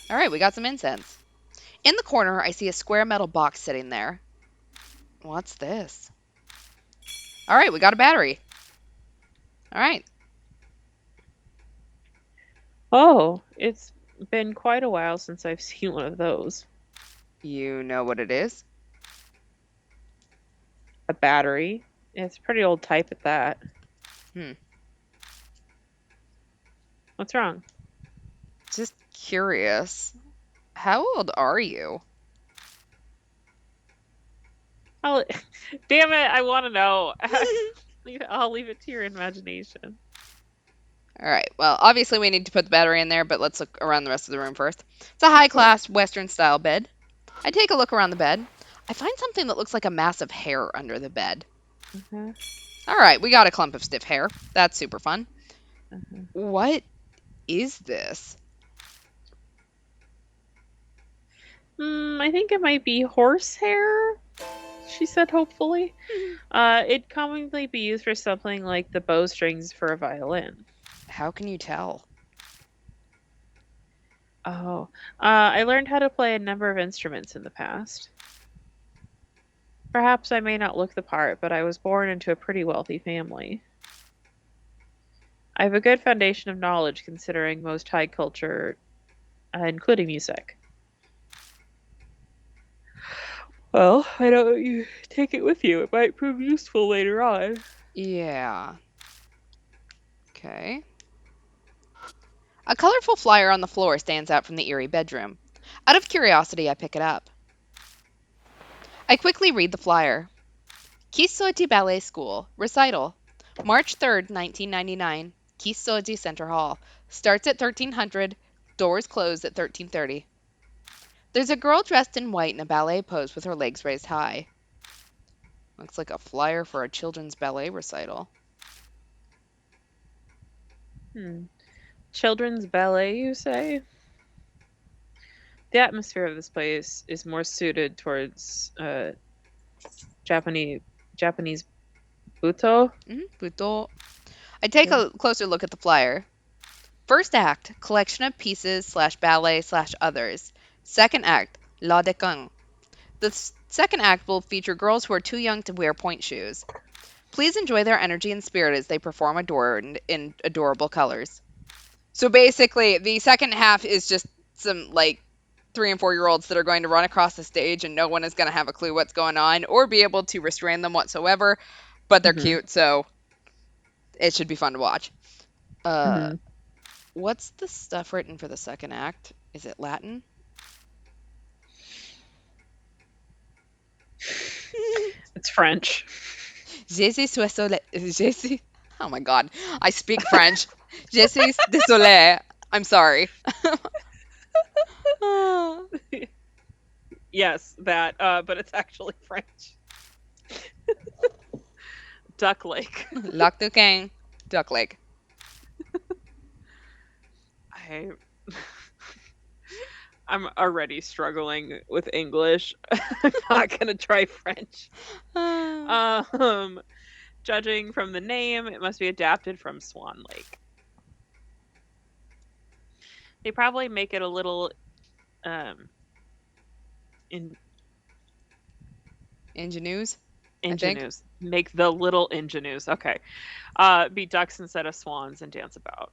Alright, we got some incense. In the corner, I see a square metal box sitting there. What's this? Alright, we got a battery. Alright. Oh, it's been quite a while since I've seen one of those. You know what it is? A battery. It's a pretty old type at that. What's wrong? Just curious. How old are you? Damn it, I want to know. I'll leave it to your imagination. Alright, well, obviously we need to put the battery in there, but let's look around the rest of the room first. It's a high-class Western-style bed. I take a look around the bed. I find something that looks like a mass of hair under the bed. Alright, we got a clump of stiff hair. That's super fun. What is this? I think it might be horsehair, she said hopefully. It'd commonly be used for something like the bowstrings for a violin. How can you tell? Oh, I learned how to play a number of instruments in the past. Perhaps I may not look the part, but I was born into a pretty wealthy family. I have a good foundation of knowledge considering most high culture, including music. Well, I know you take it with you. It might prove useful later on. Yeah. Okay. A colorful flyer on the floor stands out from the eerie bedroom. Out of curiosity, I pick it up. I quickly read the flyer. Kisoji Ballet School, Recital, March 3rd, 1999, Kisoji Center Hall. Starts at 1300, doors close at 1330. There's a girl dressed in white in a ballet pose with her legs raised high. Looks like a flyer for a children's ballet recital. Hmm. Children's ballet, you say? The atmosphere of this place is more suited towards Japanese Japanese buto. Buto. I take a closer look at the flyer. First act, collection of pieces slash ballet slash others. Second act, La Decung. The second act will feature girls who are too young to wear point shoes. Please enjoy their energy and spirit as they perform adorned in adorable colors. So basically, the second half is just some like 3 and 4 year olds that are going to run across the stage and no one is going to have a clue what's going on or be able to restrain them whatsoever. But they're Mm-hmm. cute, so it should be fun to watch. Uh, Mm-hmm. what's the stuff written for the second act? Is it Latin? It's French. Je suis désolé. Je suis... Oh my god. I speak French. Je suis désolé. I'm sorry. Yes, that. But it's actually French. Duck Lake. Lac du King. Duck Lake. I. I'm already struggling with English. I'm not gonna try French. Judging from the name, it must be adapted from Swan Lake. They probably make it a little in Ingenues? ingenuous. Make the little ingenuous. Okay. Be ducks instead of swans and dance about.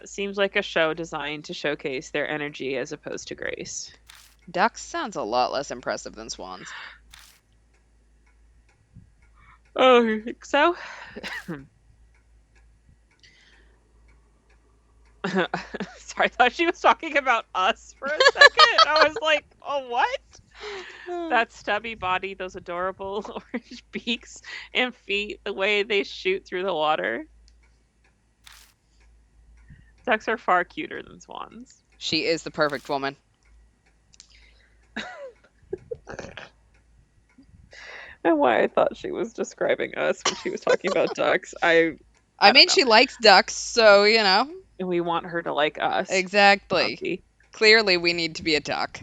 Seems like a show designed to showcase their energy as opposed to grace. Ducks sounds a lot less impressive than swans. Oh, you think so? Sorry, I thought she was talking about us for a second. I was like, oh, what? That stubby body, those adorable orange beaks and feet, the way they shoot through the water. Ducks are far cuter than swans. She is the perfect woman. And why I thought she was describing us when she was talking about ducks. I I don't mean, know. she likes ducks, so, you know. And we want her to like us. Exactly. Monkey. Clearly, we need to be a duck.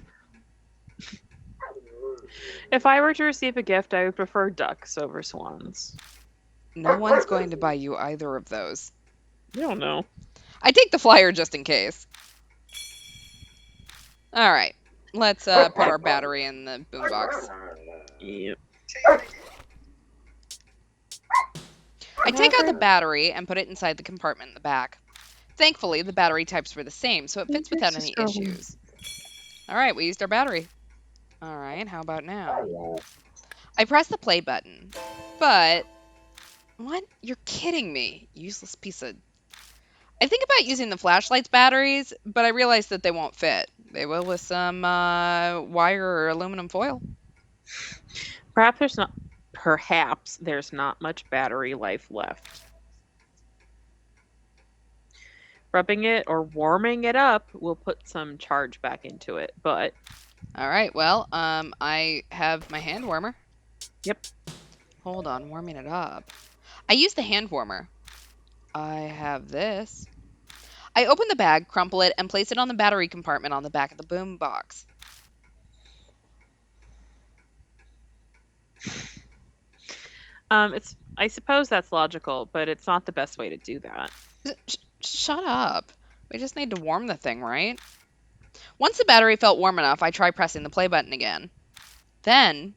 If I were to receive a gift, I would prefer ducks over swans. No one's going to buy you either of those. I don't know. I take the flyer just in case. All right. Let's put our battery in the boombox. Yep. I take out the battery and put it inside the compartment in the back. Thankfully, the battery types were the same, so it fits without any issues. All right, we used our battery. All right, how about now? I press the play button, but... What? You're kidding me. Useless piece of... I think about using the flashlight's batteries, but I realize that they won't fit. They will with some wire or aluminum foil. Perhaps there's not much battery life left. Rubbing it or warming it up will put some charge back into it, but All right, well, I have my hand warmer. yep. Hold on, warming it up. I use the hand warmer. I have this. I open the bag, crumple it, and place it on the battery compartment on the back of the boom box. I suppose that's logical, but it's not the best way to do that. Shut up. We just need to warm the thing, right? Once the battery felt warm enough, I try pressing the play button again. Then...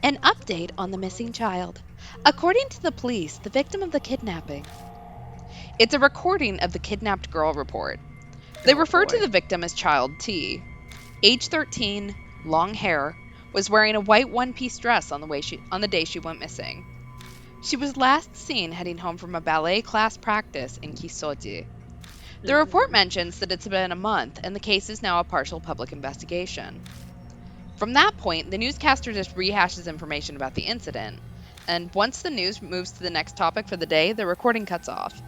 An update on the missing child. According to the police, the victim of the kidnapping. It's a recording of the kidnapped girl report. They Oh refer to boy. the victim as Child T. Age 13, long hair, was wearing a white one-piece dress on the day she went missing. She was last seen heading home from a ballet class practice in Kisoji. The report Mm. mentions that it's been a month and the case is now a partial public investigation. From that point, the newscaster just rehashes information about the incident, and once the news moves to the next topic for the day, the recording cuts off.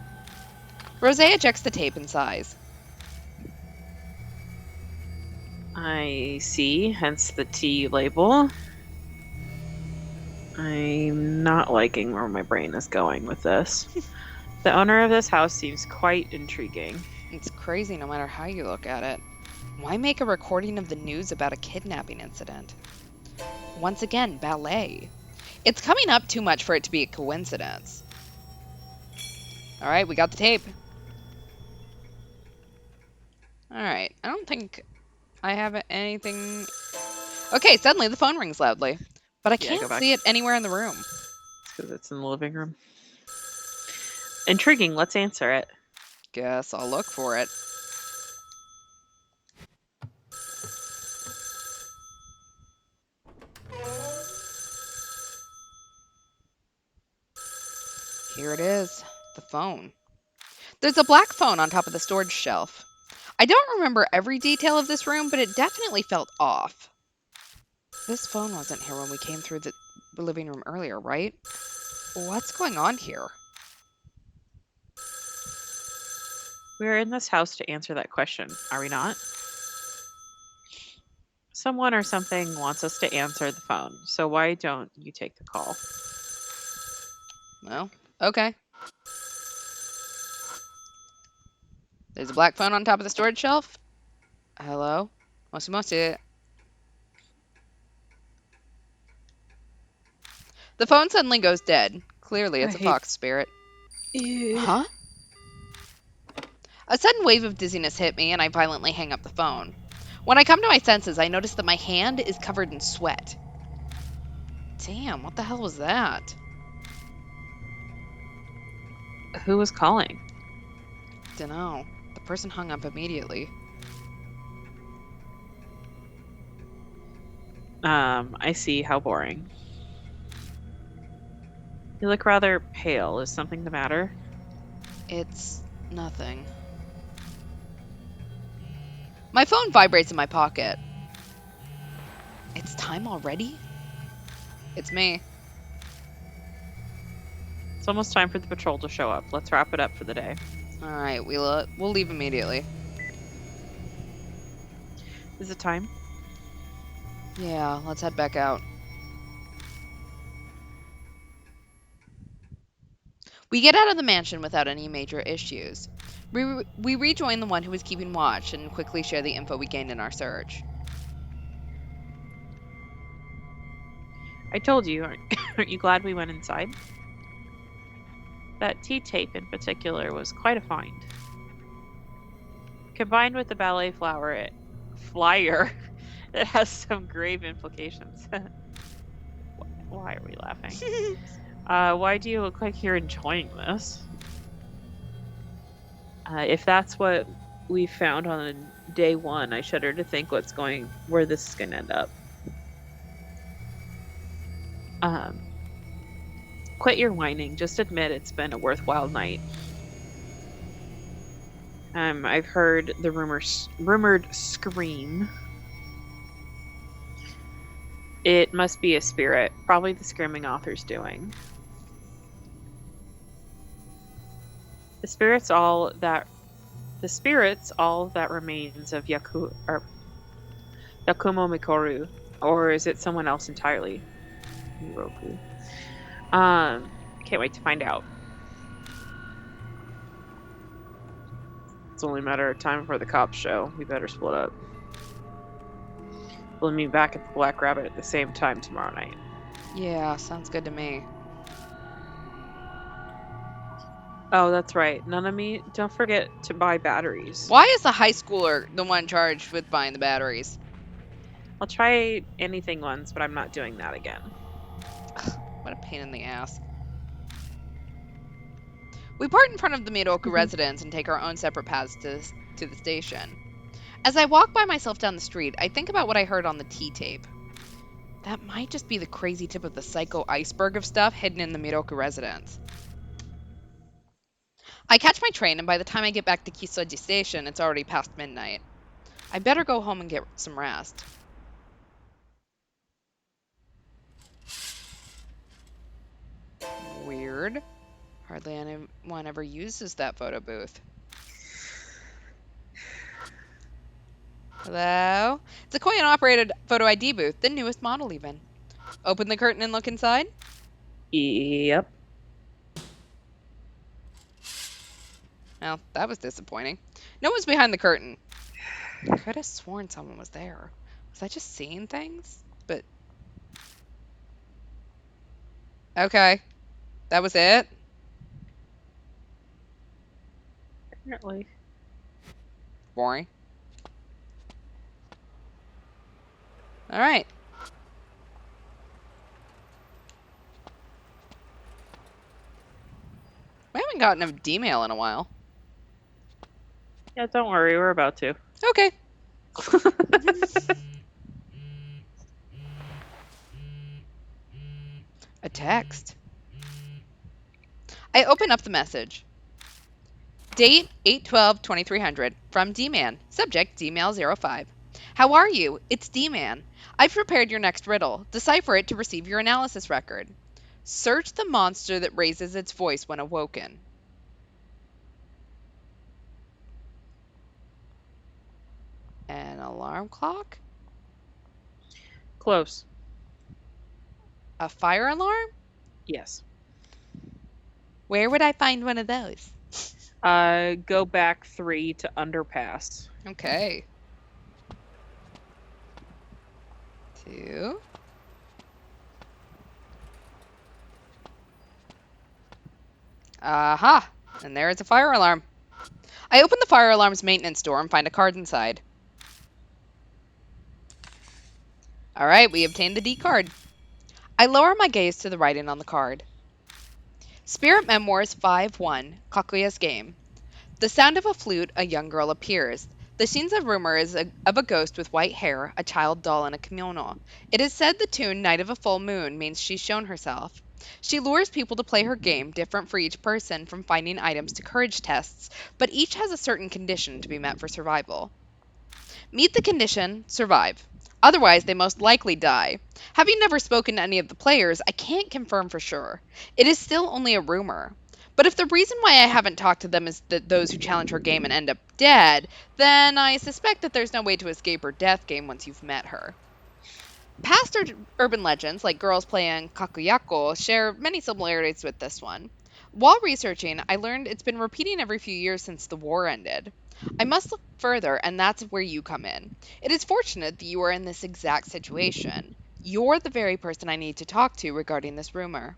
Rose ejects the tape and sighs. I see, hence the T label. I'm not liking where my brain is going with this. The owner of this house seems quite intriguing. It's crazy no matter how you look at it. Why make a recording of the news about a kidnapping incident? Once again, ballet. It's coming up too much for it to be a coincidence. Alright, we got the tape. Alright, I don't think I have anything. Okay, suddenly the phone rings loudly. But I Yeah, can't go back. see it anywhere in the room. Because it's in the living room. Intriguing, let's answer it. Guess I'll look for it. Here it is. The phone. There's a black phone on top of the storage shelf. I don't remember every detail of this room, but it definitely felt off. This phone wasn't here when we came through the living room earlier, right? What's going on here? We're in this house to answer that question, are we not? Someone or something wants us to answer the phone, so why don't you take the call? Well, okay. There's a black phone on top of the storage shelf. Hello? Moshi moshi. The phone suddenly goes dead. Clearly, it's a fox spirit. Huh? A sudden wave of dizziness hit me, and I violently hang up the phone. When I come to my senses, I notice that my hand is covered in sweat. Damn, what the hell was that? Who was calling? Dunno. The person hung up immediately. I see, how boring. You look rather pale. Is something the matter? It's nothing. My phone vibrates in my pocket. It's time already? It's me. It's almost time for the patrol to show up. Let's wrap it up for the day. Alright, we'll leave immediately. Is it time? Yeah, let's head back out. We get out of the mansion without any major issues. We rejoin the one who was keeping watch and quickly share the info we gained in our search. I told you, aren't you glad we went inside? That tea tape in particular was quite a find. Combined with the ballet flyer, it has some grave implications. Why are we laughing? Why do you look like you're enjoying this? If that's what we found on day one, I shudder to think where this is gonna end up. Quit your whining. Just admit it's been a worthwhile night. I've heard the rumored scream. It must be a spirit. Probably the screaming author's doing. The spirits all that remains of Yakumo Mikoru, or is it someone else entirely? Miroku. Can't wait to find out. It's only a matter of time before the cops show. We better split up. We'll meet back at the Black Rabbit at the same time tomorrow night. Yeah, sounds good to me. Oh, that's right. Nanami, don't forget to buy batteries. Why is the high schooler the one charged with buying the batteries? I'll try anything once, but I'm not doing that again. What a pain in the ass. We part in front of the Miroku residence and take our own separate paths to the station. As I walk by myself down the street, I think about what I heard on the T-tape. That might just be the crazy tip of the psycho iceberg of stuff hidden in the Miroku residence. I catch my train, and by the time I get back to Kisoji Station, it's already past midnight. I better go home and get some rest. Weird. Hardly anyone ever uses that photo booth. Hello? It's a coin-operated photo ID booth, the newest model even. Open the curtain and look inside? Yep. Well, that was disappointing. No one's behind the curtain. I could have sworn someone was there. Was I just seeing things? But... Okay. That was it? Apparently. Boring. Alright. We haven't gotten a D-mail in a while. Yeah, don't worry, we're about to. Okay. A text. I open up the message. Date 8/12/2300 from D-Man. Subject D-Mail05. How are you? It's D-Man. I've prepared your next riddle. Decipher it to receive your analysis record. Search the monster that raises its voice when awoken. An alarm clock? Close. A fire alarm? Yes. Where would I find one of those? Go back 3 to underpass. Okay. 2. Aha! And there is a fire alarm. I open the fire alarm's maintenance door and find a card inside. Alright, we obtained the D card. I lower my gaze to the writing on the card. Spirit Memoirs 5-1, Kakuya's Game. The sound of a flute, a young girl appears. The scene's a rumor is of a ghost with white hair, a child doll, and a kimono. It is said the tune Night of a Full Moon means she's shown herself. She lures people to play her game, different for each person, from finding items to courage tests, but each has a certain condition to be met for survival. Meet the condition, survive. Otherwise, they most likely die. Having never spoken to any of the players, I can't confirm for sure. It is still only a rumor. But if the reason why I haven't talked to them is that those who challenge her game and end up dead, then I suspect that there's no way to escape her death game once you've met her. Past urban legends, like girls playing kakuyako, share many similarities with this one. While researching, I learned it's been repeating every few years since the war ended. I must look further, and that's where you come in. It is fortunate that you are in this exact situation. You're the very person I need to talk to regarding this rumor.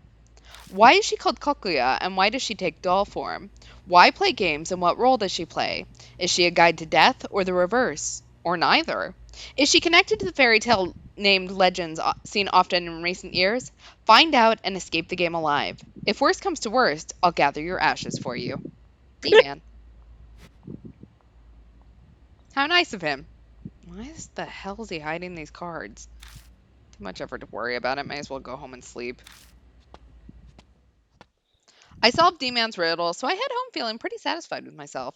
Why is she called Kakuya, and why does she take doll form? Why play games, and what role does she play? Is she a guide to death, or the reverse? Or neither? Is she connected to the fairy tale named legends seen often in recent years? Find out and escape the game alive. If worst comes to worst, I'll gather your ashes for you. D-Man. How nice of him. Why the hell is he hiding these cards? Too much effort to worry about it. May as well go home and sleep. I solved D-Man's riddle, so I head home feeling pretty satisfied with myself.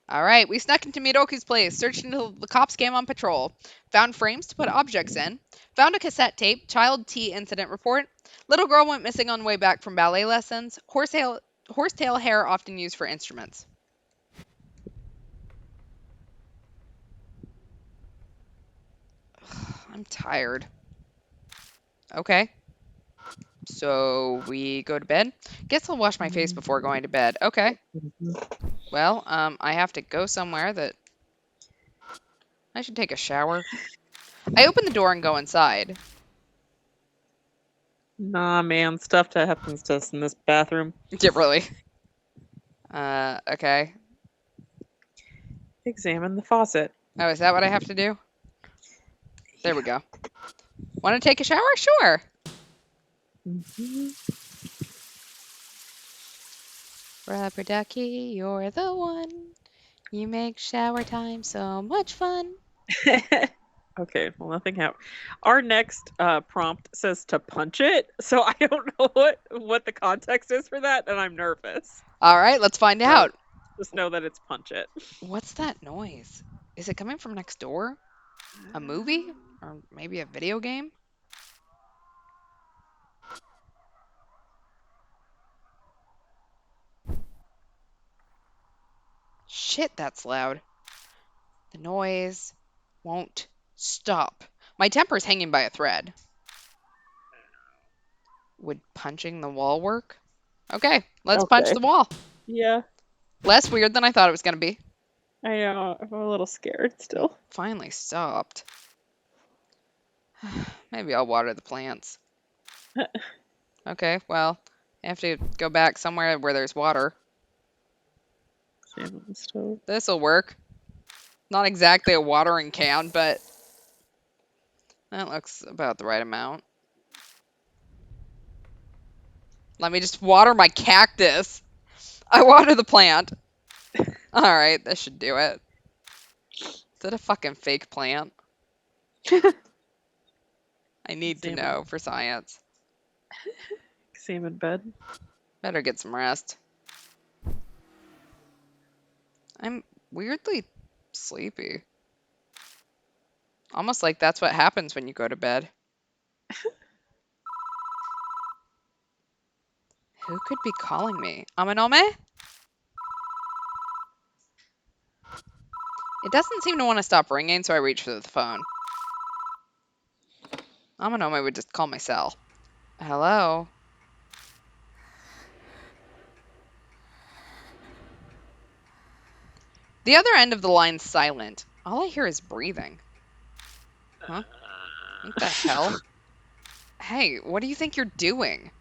Alright, we snuck into Miroku's place, searched until the cops came on patrol, found frames to put objects in, found a cassette tape, child T incident report, little girl went missing on way back from ballet lessons, horsetail hair often used for instruments. I'm tired. Okay. So we go to bed? Guess I'll wash my face before going to bed. Okay. Well, I have to go somewhere that... I should take a shower. I open the door and go inside. Nah, man, stuff that happens to us in this bathroom. Yeah, really. Okay. Examine the faucet. Oh, is that what I have to do? There we go. Want to take a shower? Sure. Mhm. Rubber ducky, you're the one. You make shower time so much fun. Okay, well, nothing happened. Our next prompt says to punch it, so I don't know what the context is for that, and I'm nervous. All right, let's find So out. just know that it's punch it. What's that noise? Is it coming from next door? A movie? Or maybe a video game? Shit, that's loud. The noise won't stop. My temper's hanging by a thread. Would punching the wall work? Okay, let's punch Okay. the wall. Yeah, Less weird than I thought it was going to be. I know. I'm a little scared still. Finally stopped. Maybe I'll water the plants. Okay, well, I have to go back somewhere where there's water. Same on the stove. This'll work. Not exactly a watering can, but that looks about the right amount. Let me just water my cactus. I water the plant. Alright, this should do it. Is that a fucking fake plant? I need to Same, know for science. same in bed. Better get some rest. I'm weirdly sleepy. Almost like that's what happens when you go to bed. Who could be calling me? Amanome? It doesn't seem to want to stop ringing, so I reach for the phone. Amanome would just call my cell. Hello? The other end of the line's silent. All I hear is breathing. Huh? What the hell? Hey, what do you think you're doing?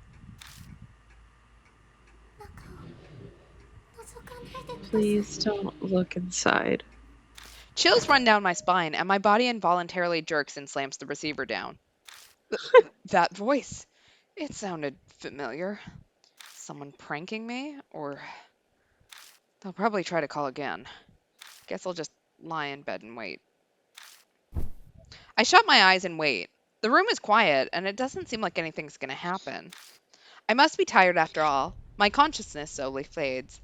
Please don't look inside. Chills run down my spine, and my body involuntarily jerks and slams the receiver down. That voice. It sounded familiar. Someone pranking me? Or they'll probably try to call again. Guess I'll just lie in bed and wait. I shut my eyes and wait. The room is quiet, and it doesn't seem like anything's gonna happen. I must be tired after all. My consciousness slowly fades.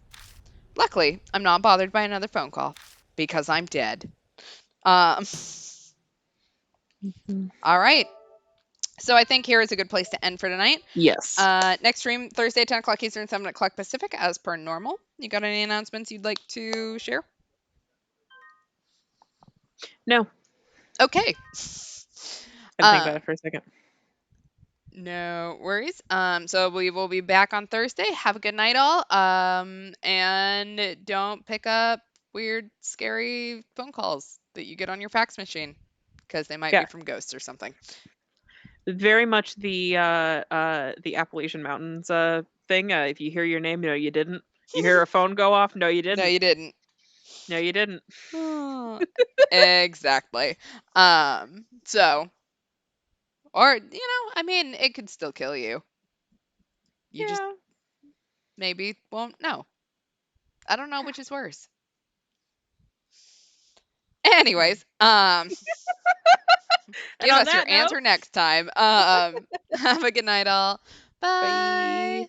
Luckily, I'm not bothered by another phone call. Because I'm dead. Um, all right. So I think here is a good place to end for tonight. Yes. Next stream, Thursday, 10 o'clock Eastern, 7 o'clock Pacific, as per normal. You got any announcements you'd like to share? No. Okay. I think about it for a second. No worries. So we will be back on Thursday. Have a good night, all. And don't pick up weird, scary phone calls that you get on your fax machine because they might be Yeah. from ghosts or something. Very much the Appalachian Mountains thing. If you hear your name, no, you didn't. You hear a phone go off, no, you didn't. No, you didn't. No, you didn't. Exactly. So, or I mean, it could still kill you. You just Yeah. maybe won't know. I don't know which is worse. Anyways, And give on us your that note, answer next time. Have a good night, all. Bye. bye.